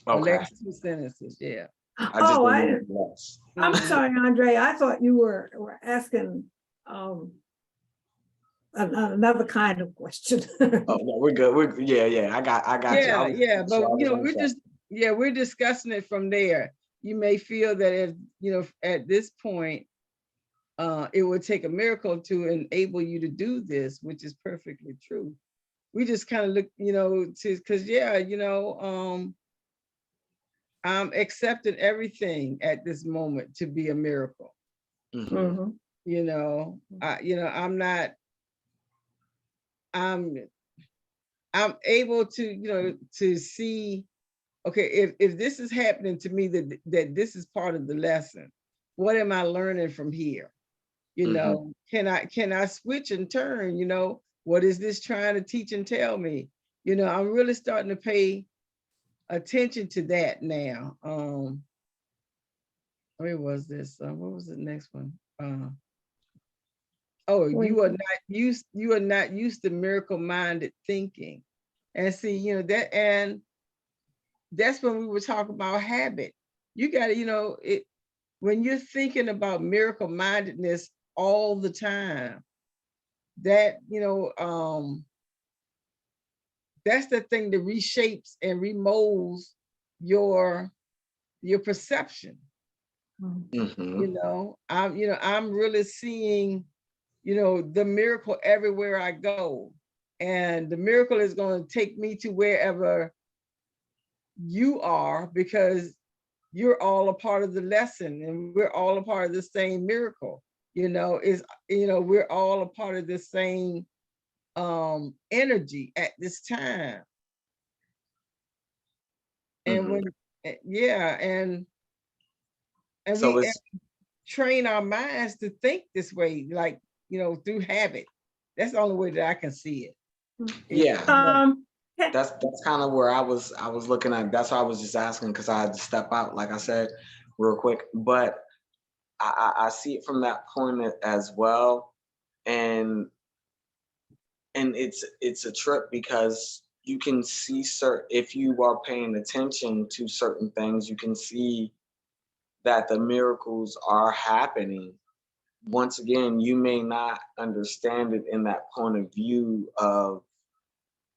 Okay. Or last 2 sentences, yeah. I'm sorry, Andre. I thought you were asking another kind of question. Oh no, we're good. Yeah. I got you. Yeah, but you know, we're discussing it from there. You may feel that if you know at this point it would take a miracle to enable you to do this, which is perfectly true. We just kind of look, you know, because you know, I'm accepting everything at this moment to be a miracle. You know, I'm able to, you know, to see, okay, if this is happening to me, that this is part of the lesson. What am I learning from here? You know, can I switch and turn? You know, what is this trying to teach and tell me? You know, I'm really starting to pay attention to that now. Where was this? What was the next one? You are not used to miracle-minded thinking. And see, you know, that's when we were talking about habit. You got to, you know, when you're thinking about miracle-mindedness all the time, that, you know, that's the thing that reshapes and remolds your perception. You know, I'm really seeing, you know, the miracle everywhere I go. And the miracle is going to take me to wherever you are, because you're all a part of the lesson and we're all a part of the same miracle. You know, we're all a part of the same energy at this time. And when and so it's train our minds to think this way, like, through habit. That's the only way that I can see it. Yeah. Yeah. That's kind of where I was looking at. That's why I was just asking, because I had to step out, like I said, real quick. But I see it from that point as well. And it's a trip, because you can see if you are paying attention to certain things, you can see that the miracles are happening. Once again, you may not understand it in that point of view of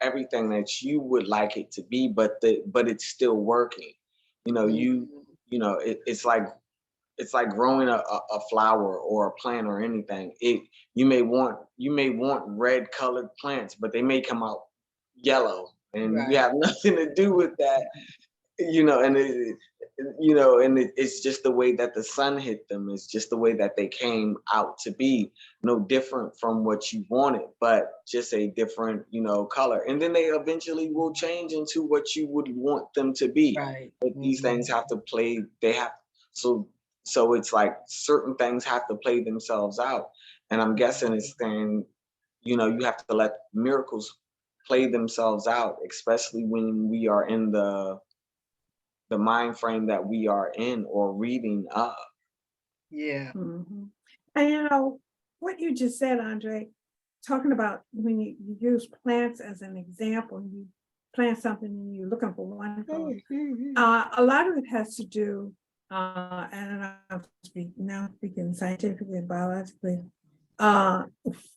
everything that you would like it to be, but it's still working. It's like growing a flower or a plant or anything. You may want red colored plants, but they may come out yellow, and you Right. have nothing to do with that. It's just the way that the sun hit them. It's just the way that they came out to be. No different from what you wanted, but just a different, color. And then they eventually will change into what you would want them to be. Right. But these things have to play. So it's like certain things have to play themselves out. And I'm guessing it's saying, you have to let miracles play themselves out, especially when we are in the mind frame that we are in or reading up. Yeah. Mm-hmm. And what you just said, Andre, talking about when you use plants as an example, you plant something and you're looking for one color. A lot of it has to do, and I'm speaking scientifically and biologically,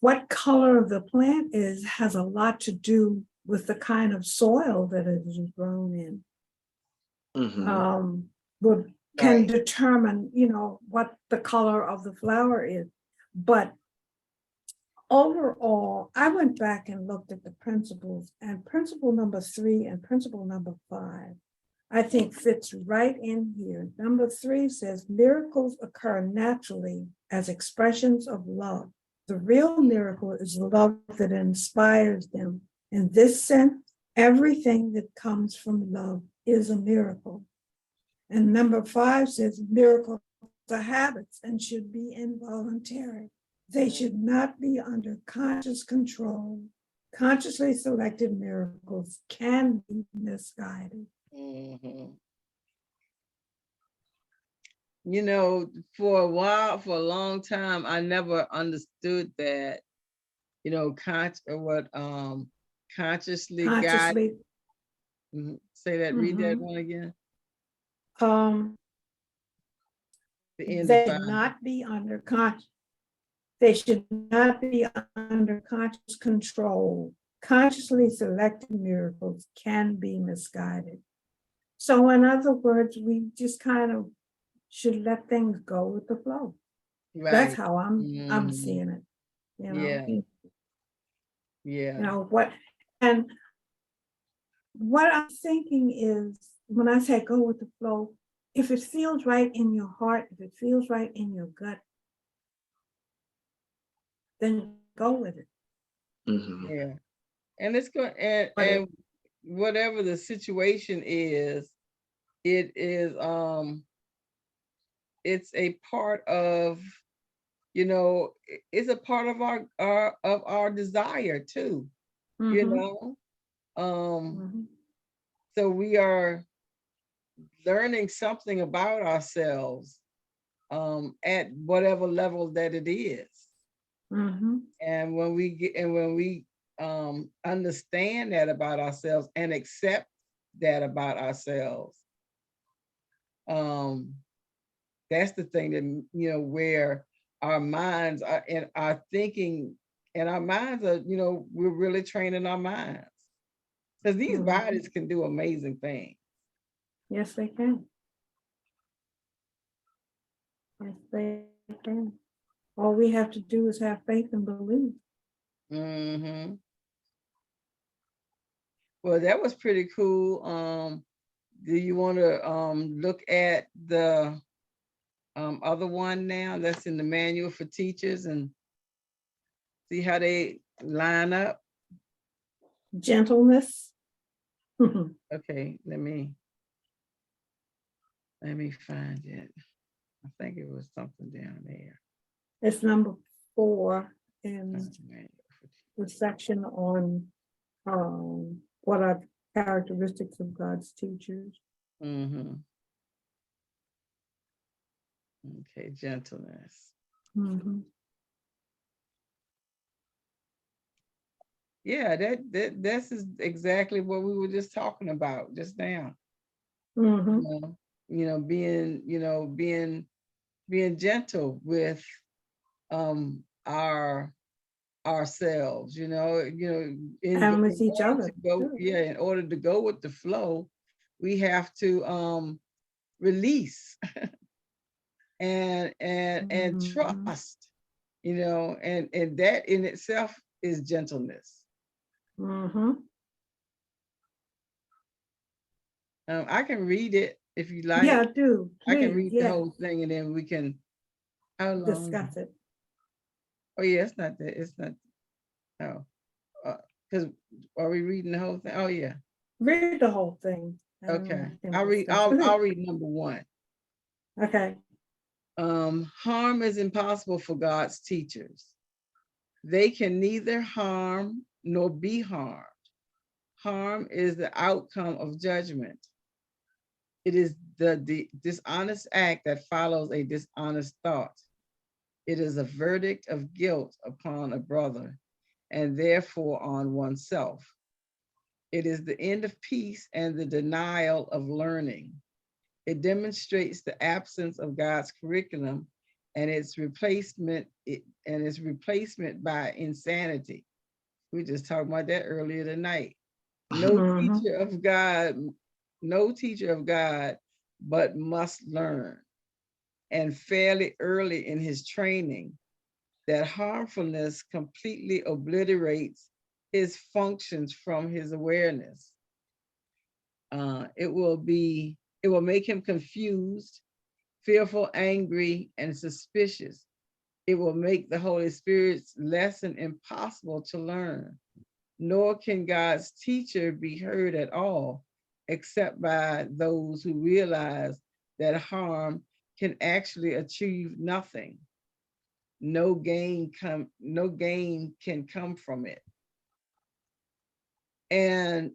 what color of the plant has a lot to do with the kind of soil that it is grown in. Mm-hmm. Can determine, what the color of the flower is. But overall, I went back and looked at the principles, and principle number 3 and principle number 5, I think fits right in here. Number 3 says miracles occur naturally as expressions of love. The real miracle is love that inspires them. In this sense, everything that comes from love is a miracle. And number 5 says miracles are habits and should be involuntary. They should not be under conscious control. Consciously selected miracles can be misguided. Mm-hmm. For a long time, I never understood that, consciously guided. Say that, read that one again. The end They of should 5. not be under conscious. They should not be under conscious control. Consciously selected miracles can be misguided. So in other words, we just kind of should let things go with the flow. Right. That's how I'm seeing it. Yeah. What I'm thinking is, when I say go with the flow, if it feels right in your heart, if it feels right in your gut, then go with it. Mm-hmm. Yeah. And it's going, and whatever the situation is, it is it's a part of, it's a part of our desire too. So we are learning something about ourselves at whatever level that it is. And when we understand that about ourselves and accept that about ourselves, that's the thing that, where our minds are, and our thinking, and our minds are, we're really training our minds, because these bodies can do amazing things. Yes, they can. Yes, they can. All we have to do is have faith and believe. Mm-hmm. Well, that was pretty cool. Do you want to look at the other one now that's in the manual for teachers and see how they line up? Gentleness. Okay, let me find it. I think it was something down there. It's number 4 in the section on what are characteristics of God's teachers. Mm-hmm. Okay, gentleness. Mhm. Yeah, this is exactly what we were just talking about just now. Mhm. Being gentle with ourselves, And with each other, too. in order to go with the flow, we have to release and Mhm. trust, and that in itself is gentleness. Mhm. I can read it if you like. Yeah, do I can please, read the yeah, whole thing and then we can, how long? discuss it. Oh yeah, it's not that, it's not, oh, because are we reading the whole thing? Oh yeah, Read the whole thing. And then okay. we can I'll read, discuss I'll it. read number 1. Okay. Harm is impossible for God's teachers. They can neither harm nor be harmed. Harm is the outcome of judgment. It is the dishonest act that follows a dishonest thought. It is a verdict of guilt upon a brother and therefore on oneself. It is the end of peace and the denial of learning. It demonstrates the absence of God's curriculum and its replacement by insanity. We just talked about that earlier tonight. No Mhm. teacher of God, no teacher of God, but must learn. And fairly early in his training, that harmfulness completely obliterates his functions from his awareness. It will make him confused, fearful, angry, and suspicious. It will make the Holy Spirit's lesson impossible to learn. Nor can God's teacher be heard at all, except by those who realize that harm can actually achieve nothing. No gain can come from it. And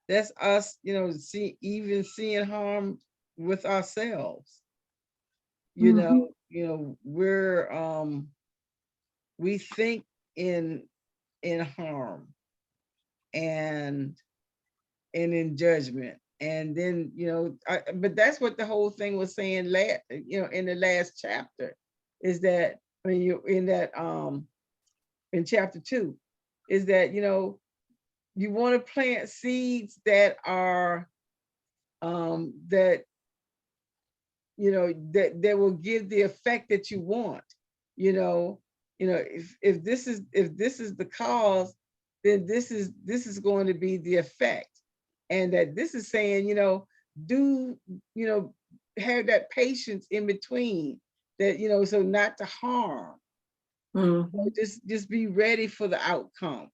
that's us, even seeing harm with ourselves. Mhm. We think in harm and in judgment. And then, but that's what the whole thing was saying in the last chapter, is that when you in chapter 2, is that you want to plant seeds that are that that will give the effect that you want. If this is the cause, then this is going to be the effect. And that this is saying, do have that patience in between, that so not to harm. Mhm. Just be ready for the outcome.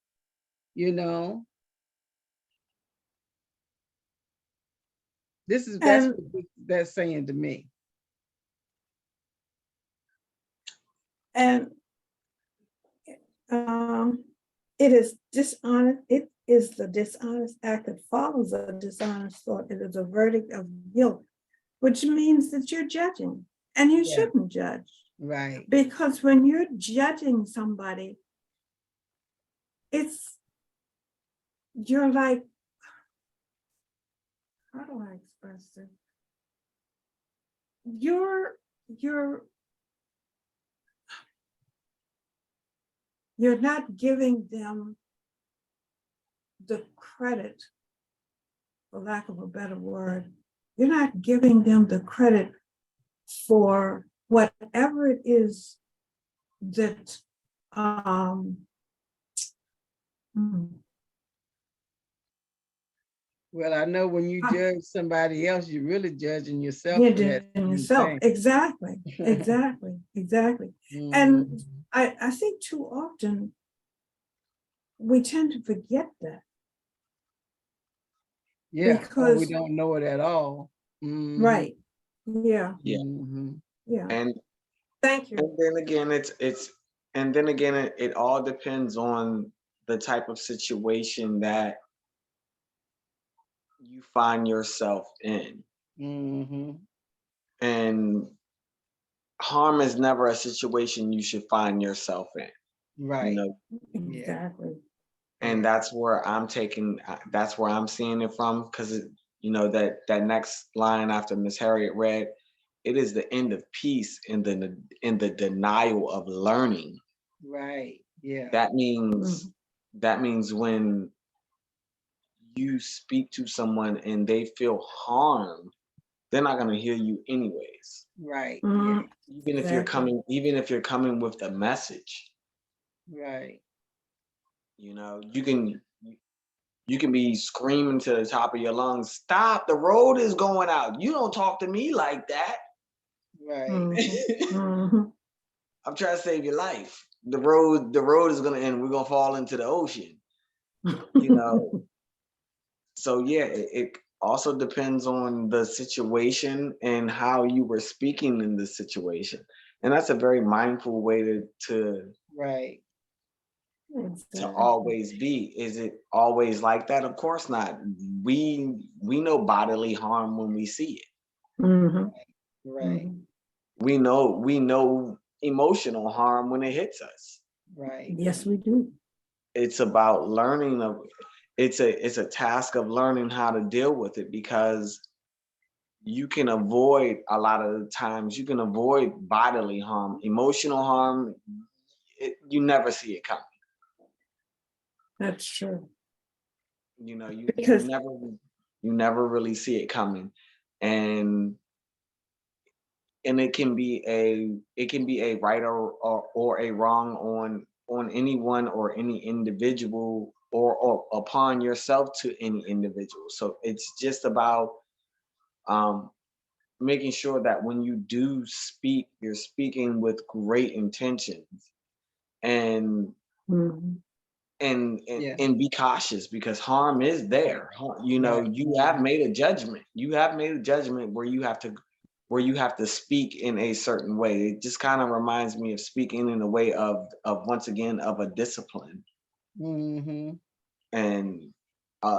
That's And what that's saying to me. and it is dishonest. It is the dishonest act that follows a dishonest thought. It is a verdict of guilt, which means that you're judging, and you Yeah. shouldn't judge. Right. Because when you're judging somebody, you're like, how do I express this? You're not giving them the credit, for lack of a better word. You're not giving them the credit for whatever it is that Well, I know when you judge somebody else, you're really judging yourself you're for that doing same yourself. thing. Exactly. And I think too often we tend to forget that. Yeah. Or we because, don't know it at all. Mhm, right, yeah, Yeah. mhm. yeah, And thank you. then again, and then again, it all depends on the type of situation that you find yourself in. Mhm. And harm is never a situation you should find yourself in, you Right. know. Yeah. Exactly. And Yeah. that's where I'm seeing it from, because you know that next line after Miss Harriet read, it is the end of peace in the denial of learning. Right. Yeah. That means Mhm. when you speak to someone and they feel harmed, they're not going to hear you anyways. Right. Yeah. Mhm. Exactly. Even if you're coming with the message, Right. you know, you can be screaming to the top of your lungs, stop, the road is going out. You don't talk to me like that. Right. Mhm. Mhm. I'm trying to save your life. The road is gonna end. We're gonna fall into the ocean. You know. So yeah, it also depends on the situation and how you were speaking in the situation. And that's a very mindful way Right. to Exactly. always be. Is it always like that? Of course not. We know bodily harm when we see it. Mhm. Right. Mhm. We know emotional harm when it hits us. Right. Yes, we do. It's about learning of it's a task of learning how to deal with it, because you can avoid a lot of the times, you can avoid bodily harm. Emotional harm, you never see it coming. That's true. You know, Because you never really see it coming. And it can be a right or a wrong on anyone or any individual, or upon yourself to any individual. So it's just about um making sure that when you do speak, you're speaking with great intentions, and mhm. Yeah. be cautious, because harm is Right. there. You know, Right. you have Mhm. made a judgment. You have made a judgment where you have to speak in a certain way. It just kind of reminds me of speaking in a way of once again of a discipline. Mhm. And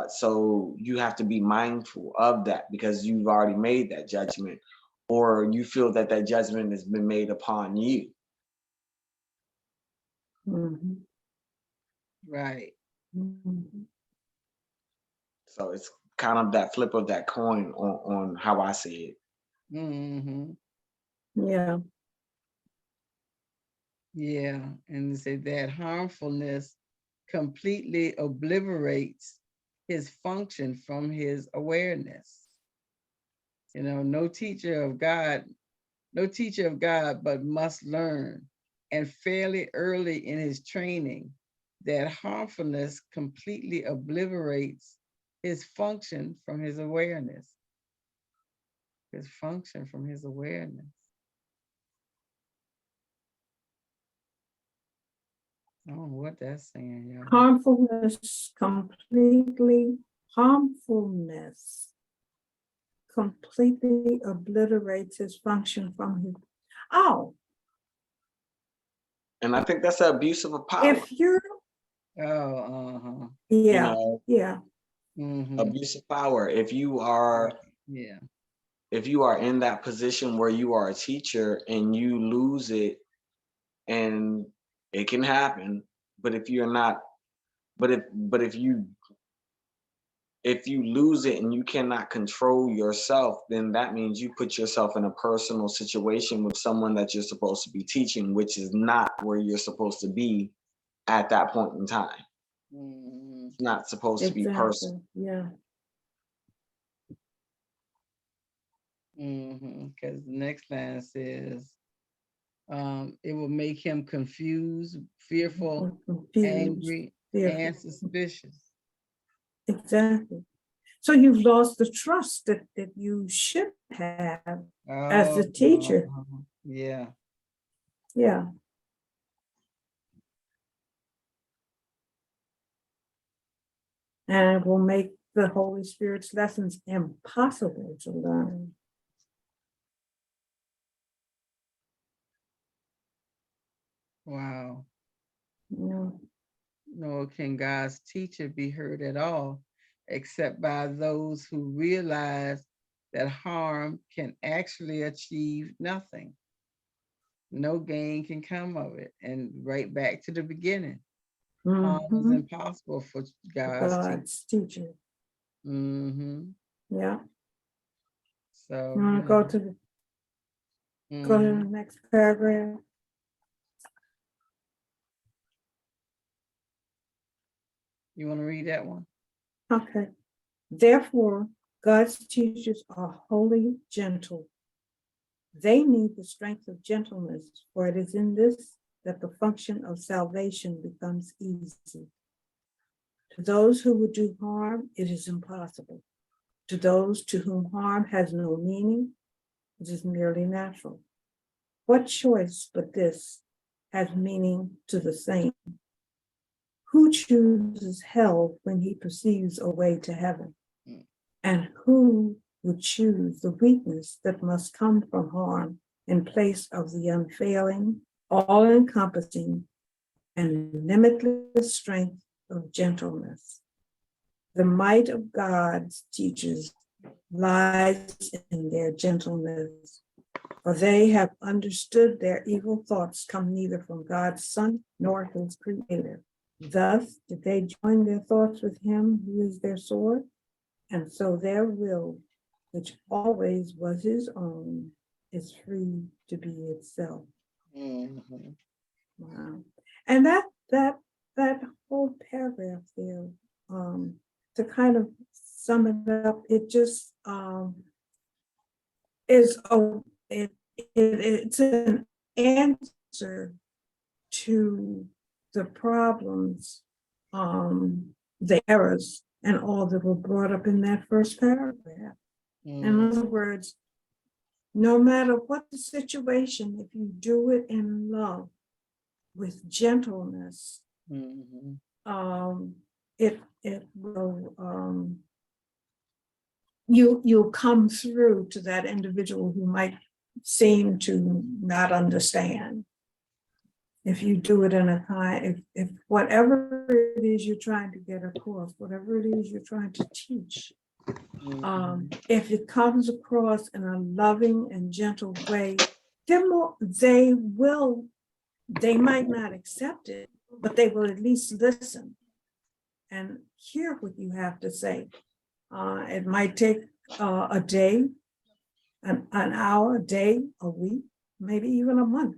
so you have to be mindful of that, because you've already made that judgment, or you feel that that judgment has been made upon you. Mhm. Right. Mhm. So it's kind of that flip of that coin on how I see it. Mhm. Yeah. Yeah. And they say that harmfulness completely obliterates his function from his awareness. You know, no teacher of God, but must learn, and fairly early in his training, that harmfulness completely obliterates his function from his awareness. His function from his awareness. I don't know what that's saying, y'all. Harmfulness completely obliterates his function from his. Oh, And I think that's an abuse of power. if you're, Oh, uh-huh. You yeah, know, yeah. Mm-hmm. abuse of power. Right. Yeah. If you are in that position where you are a teacher and you lose it, and it can happen, but if you're not, but if you lose it and you cannot control yourself, then that means you put yourself in a personal situation with someone that you're supposed to be teaching, which is not where you're supposed to be at that point in time. Mm-hmm. It's not supposed to be personal. Exactly. Yeah. Mm-hmm. Because the next line says, it will make him confused, fearful, Confused, angry, and fearful. suspicious. Exactly. So you've lost the trust that you should have as Oh, the teacher. yeah. Yeah. And it will make the Holy Spirit's lessons impossible to learn. Wow. Yeah. Nor can God's teacher be heard at all, except by those who realize that harm can actually achieve nothing. No gain can come of it. And right back to the beginning, harm is impossible for God's teacher. God's teacher. Mm-hmm. Yeah. So You want to go to go to the next paragraph? You want to read that one? Okay. Therefore, God's teachers are wholly gentle. They need the strength of gentleness, for it is in this that the function of salvation becomes easy. To those who would do harm, it is impossible. To those to whom harm has no meaning, it is merely natural. What choice but this has meaning to the saint? Who chooses hell when he perceives a way to heaven? And who would choose the weakness that must come from harm in place of the unfailing, all-encompassing, and limitless strength of gentleness? The might of God's teachers lies in their gentleness, for they have understood their evil thoughts come neither from God's Son nor his Creator. Thus did they join their thoughts with him who is their sword, and so their will, which always was his own, is free to be itself. Mm-hmm. Wow. And that whole paragraph there, to kind of sum it up, it just is it's an answer to the problems, the errors, and all that were brought up in that first paragraph. In other words, no matter what the situation, if you do it in love, with gentleness, it will you'll come through to that individual who might seem to not understand. If you do it in a kind, if whatever it is you're trying to get across, whatever it is you're trying to teach, if it comes across in a loving and gentle way, they might not accept it, but they will at least listen and hear what you have to say. It might take a day, an hour, a day, a week, maybe even a month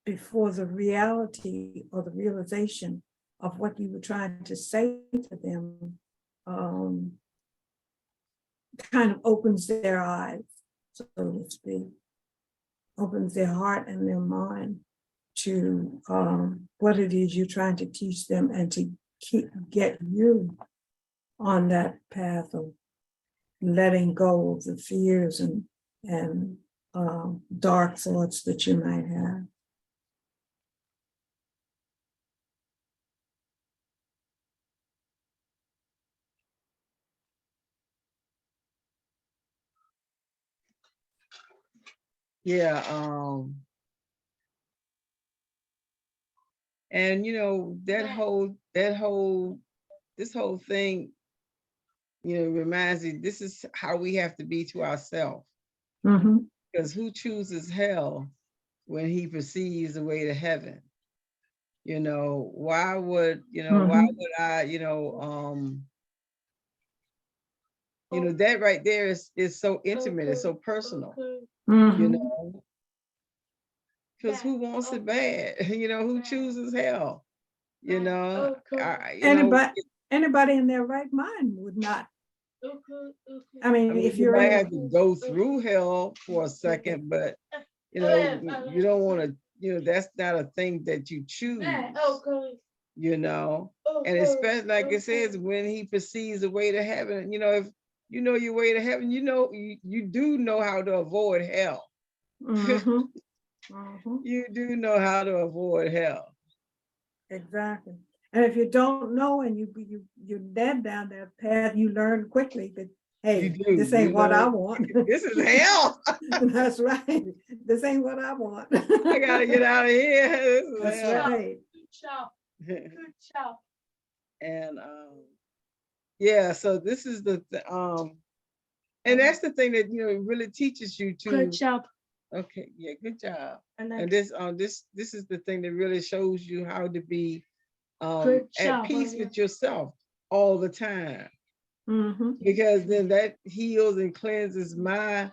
before the reality or the realization of what you were trying to say to them kind of opens their eyes, so to speak, opens their heart and their mind to what it is you're trying to teach them, and to get you on that path of letting go of the fears and dark thoughts that you might have. Yeah. And this whole thing, reminds me, this is how we have to be to ourselves. Because who chooses hell when he perceives the way to heaven? Why would I, that right there is so intimate, it's so personal, because who wants it bad? Who chooses hell? Anybody in their right mind would not. I mean, if you you're might have to go through hell for a second, but you don't want to, that's not a thing that you choose, and especially like it says, when he perceives the way to heaven, if you know your way to heaven, you do know how to avoid hell. You do know how to avoid hell. Exactly. And if you don't know and you're dead down that path, you learn quickly that, hey, You do. this ain't You what I learn, want. this is hell. That's right. This ain't what I want. I gotta get out of here. This is That's hell. right. Good job. And yeah, so this is and that's the thing that it really teaches you to. Good job. Okay, yeah, good job. And And then this is the thing that really shows you how to be Good at job, peace Manuel. with yourself all the time, Mhm. because then that heals and cleanses my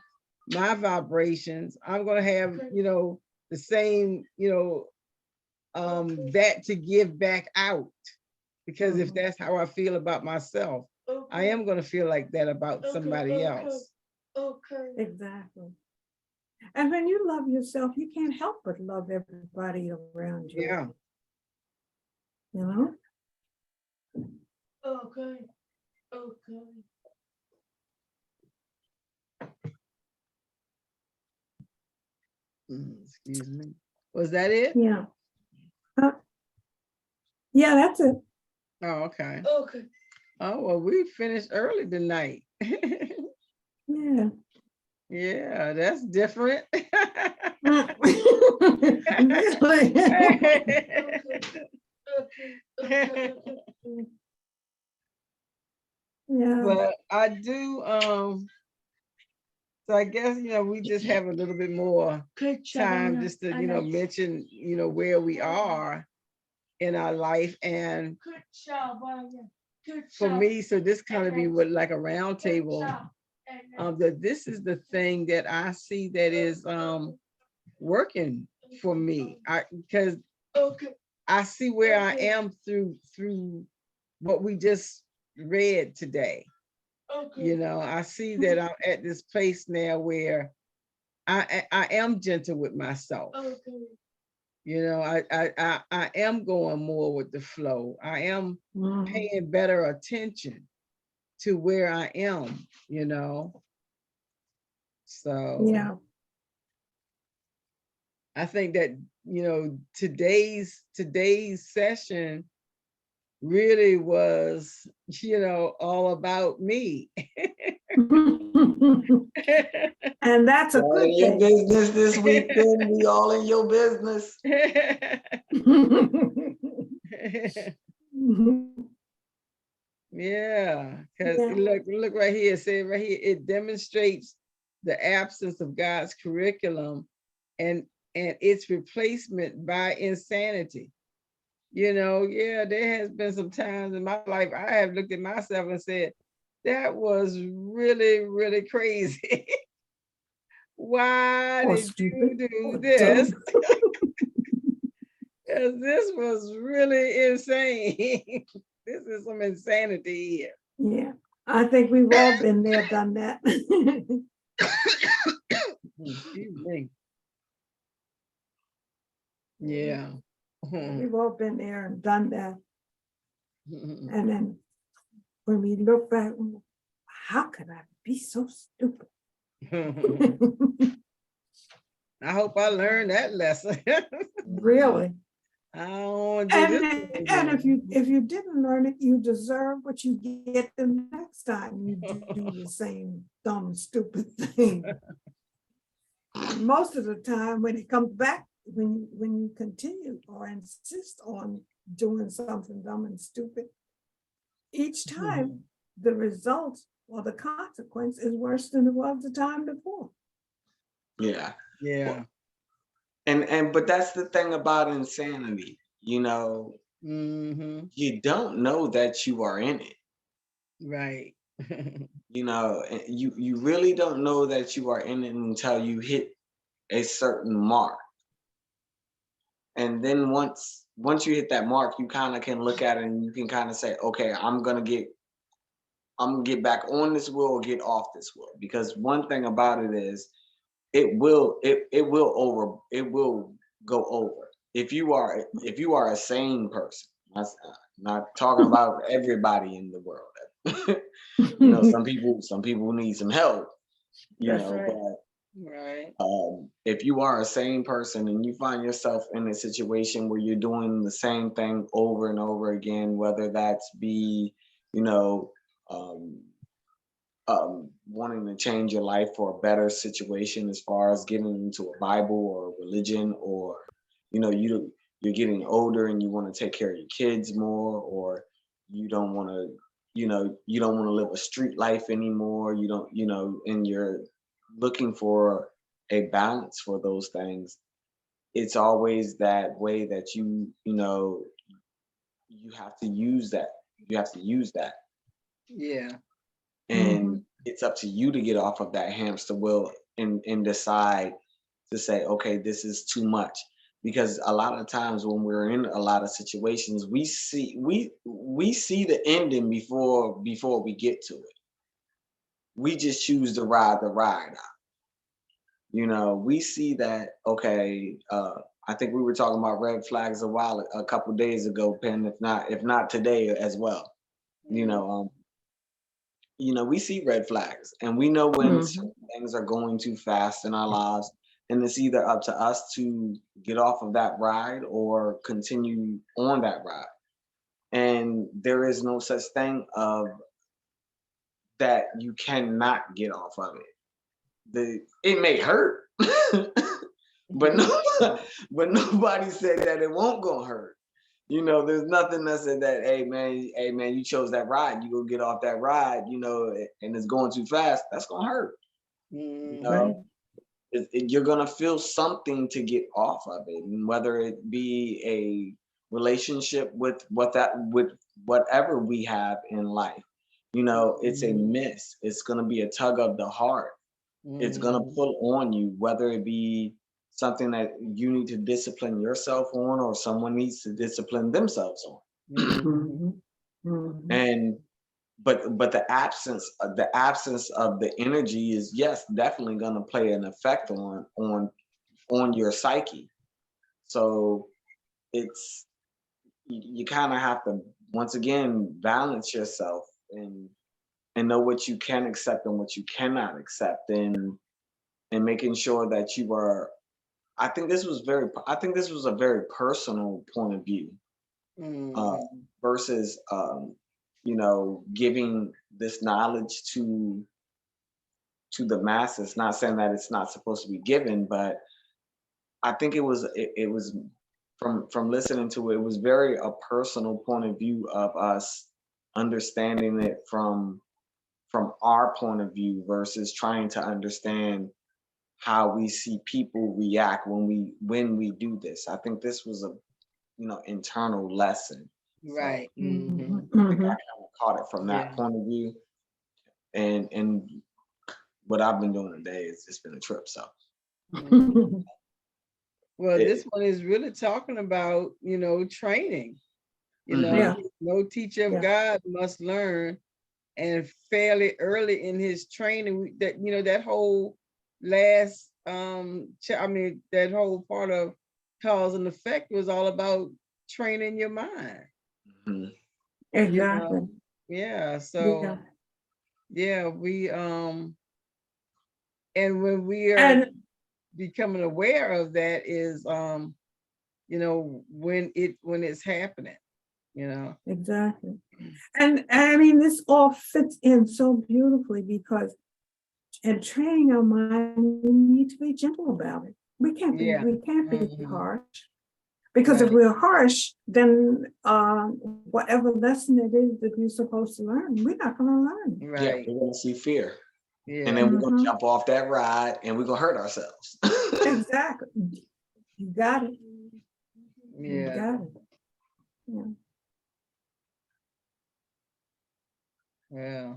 vibrations. I'm gonna have the same that to give back out, because if Mhm. that's how I feel about myself, I am gonna feel like that about somebody else. Okay. Exactly. And when you love yourself, you can't help but love everybody around you. Yeah. You know? Okay. Okay. Excuse me. Was that it? Yeah. Yeah, that's it. Oh, okay. Okay. Oh, well, we finished early tonight. Yeah. Yeah, that's different. Really? Okay. Yeah. But I do, so I guess, we just have a little bit more Good job. time Manuel. just to, And then mention, where we are in our life. And Good job. Manuel. Good for job. me, so this kind of be what like a round Good table. job. And then That this is the thing that I see that is working for me. Because okay. I see where I am through what we just read today. Okay. I see that I'm at this place now where I am gentle with myself. Okay. I am going more with the flow. I am Mhm. paying better attention to where I am, So Yeah. I think that, today's session really was, all about me. And that's a All good in your thing. business this weekend. We all in your business. Yeah, because Yeah. look right here, it said right here, it demonstrates the absence of God's curriculum and its replacement by insanity. Yeah, there has been some times in my life I have looked at myself and said, that was really, really crazy. Why Or did you stupid. do Or this? dumb. Because this was really insane. This is some insanity here. Yeah. I think we've all been there, done that. Excuse me. Yeah. We've all been there and done that. And then when we look back, how could I be so stupid? I hope I learned that lesson. Really? I don't want to do this And again. if you didn't learn it, you deserve what you get the next time you do the same dumb, stupid thing. Most of the time, when it comes back, when you continue or insist on doing something dumb and stupid, each time the result or the consequence is worse than it was the time before. Yeah. Yeah. But that's the thing about insanity. Mm-hmm. You don't know that you are in it. Right. You really don't know that you are in it until you hit a certain mark. And then once you hit that mark, you kind of can look at it and you can kind of say, okay, I'm gonna get back on this wheel or get off this wheel. Because one thing about it is it will go over. If you are a sane person, not talking about everybody in the world. Some people need some help, That's right. but Right. If you are a sane person and you find yourself in a situation where you're doing the same thing over and over again, whether that's be, you know, um, wanting to change your life for a better situation as far as getting into a Bible or a religion, or you're getting older and you want to take care of your kids more, or you don't want to you don't want to live a street life anymore, you don't and you're looking for a balance for those things. It's always that way that you have to use that. You have to use that. Yeah. And it's up to you to get off of that hamster wheel and decide to say, okay, this is too much. Because a lot of times when we're in a lot of situations, we see the ending before we get to it. We just choose to ride the ride out. We see that, okay, I think we were talking about red flags a couple days ago, Pen, if not today as well. you know um, we see red flags, and we know when certain things are going too fast in our lives, and it's either up to us to get off of that ride or continue on that ride. And there is no such thing of that you cannot get off of it. It may hurt, but no, but nobody said that it won't gonna hurt. There's nothing that said that, hey man, you chose that ride, you go get off that ride, and it's going too fast. That's gonna hurt. You Right. know, you're gonna feel something to get off of it, and whether it be a relationship with whatever we have in life. It's a miss. It's gonna be a tug of the heart. It's gonna pull on you, whether it be something that you need to discipline yourself on, or someone needs to discipline themselves on. And but the absence of the energy is, yes, definitely gonna play an effect on your psyche. So it's you kind of have to, once again, balance yourself and know what you can accept and what you cannot accept, and making sure that you are. I think this was a very personal point of view, uh, versus giving this knowledge to the masses. Not saying that it's not supposed to be given, but I think it was from listening to it. It was very a personal point of view of us understanding it from our point of view versus trying to understand how we see people react when we do this. I think this was a internal lesson. So Right. I think I kind of caught it from that Yeah. point of view, and what I've been doing today is it's been a trip. So Well, it, this one is really talking about, training. mhm, No teacher of Yeah. God must learn. And fairly early in his training, that whole last that whole part of cause and effect was all about training your mind. mhm, Exactly. Yeah. So Yeah. we and when we are And becoming aware of that is when it's happening. exactly. And I mean, this all fits in so beautifully because in training our mind, we need to be gentle about it. We can't be Yeah. harsh. Because if Right. we're harsh, then whatever lesson it is that we're supposed to learn, we're not going to learn. yeah, Right. we're gonna see fear, and Yeah. then we're gonna jump off that ride, and we're gonna hurt ourselves. Exactly. You got it. You Yeah. got it. Yeah. Yeah.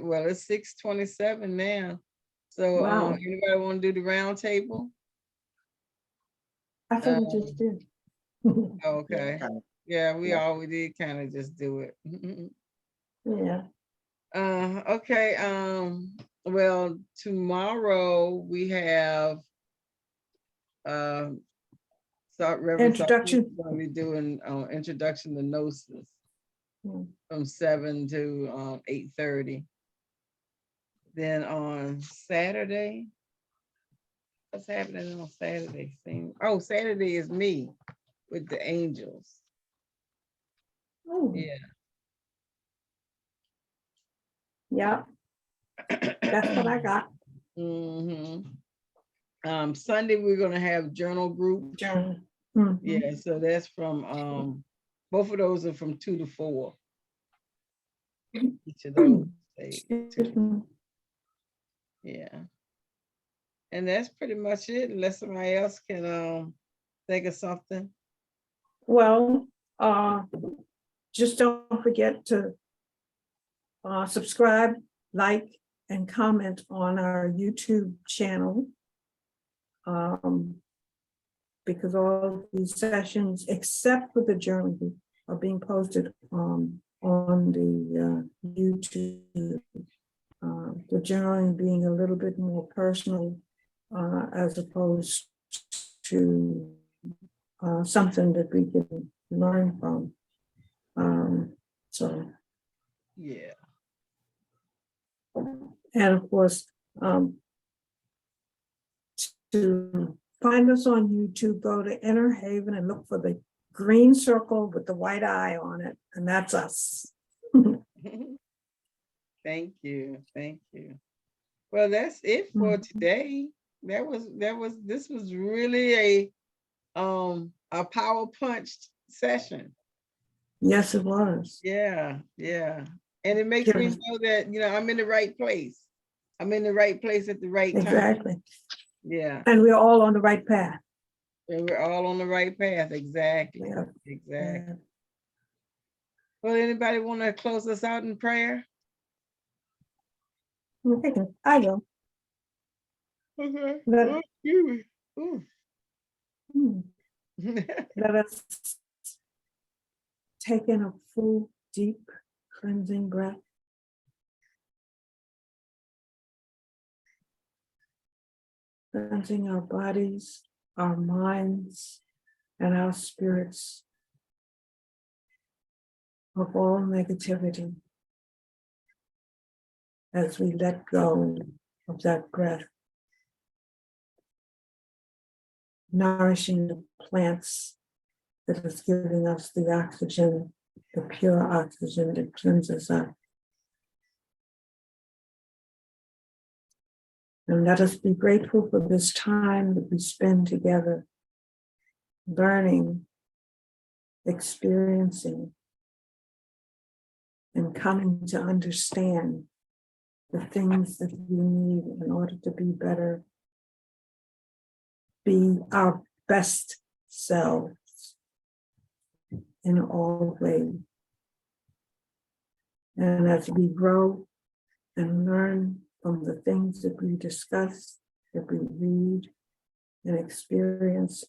Well, it's 6:27 now. So Wow. anybody want to do the round table? I thought we just did. Okay. Kinda, Yeah, we yeah. always did kind of just do it. Yeah. Okay. Well, tomorrow we have uh Reverend Introduction. going to be doing introduction to Gnosis Yeah. from 7 to 8:30. Then on Saturday, what's happening on Saturday? Oh, Saturday is me with the angels. Oh, Yeah. yeah, that's what I got. Sunday, we're gonna have journal group. Journal. Mhm. Yeah, so that's from both of those are from 2 to 4. Each of those. say 2 Excuse to- me. Yeah. And that's pretty much it, unless somebody else can think of something. Well, just don't forget to subscribe, like, and comment on our YouTube channel. Because all these sessions, except for the journal group, are being posted on the YouTube. The journaling being a little bit more personal as opposed to something that we can learn from. So, Yeah. and of course, to find us on YouTube, go to Inner Haven and look for the green circle with the white eye on it, and that's us. Thank you. Thank you. Well, that's it for today. This was really a power punched session. Yes, it was. Yeah, yeah. And it makes me know that, I'm in the right place. I'm in the right place at the right time. Exactly. Yeah. And we're all on the right path. And we're all on the right path. Exactly. Yeah. Exactly. Yeah. Well, anybody want to close us out in prayer? Okay, I will. Okay. Let, Ooh. let us take in a full, deep, cleansing breath. Cleansing our bodies, our minds, and our spirits of all negativity as we let go of that breath. Nourishing the plants that is giving us the oxygen, the pure oxygen that cleanses us. And let us be grateful for this time that we spend together, learning, experiencing, and coming to understand the things that we need in order to be better, be our best selves in all ways. And as we grow and learn from the things that we discuss, that we read and experience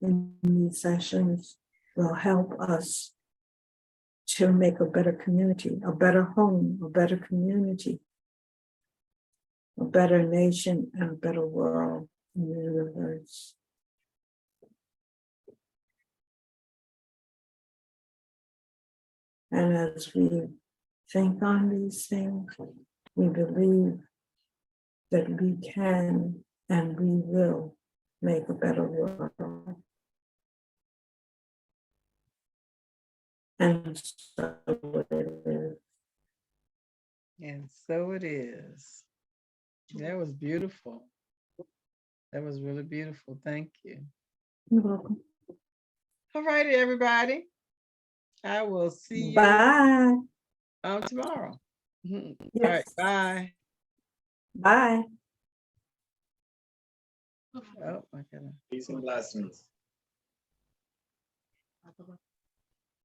in these sessions, will help us to make a better community, a better home, a better community, a better nation, and a better world in the universe. And as we think on these things, we believe that we can and we will make a better world. And so it is. And so it is. That was beautiful. That was really beautiful. Thank you. You're welcome. All righty, everybody. I will see you Bye. tomorrow. All right, Yes. bye. Bye. Oh, my goodness. Peace and blessings.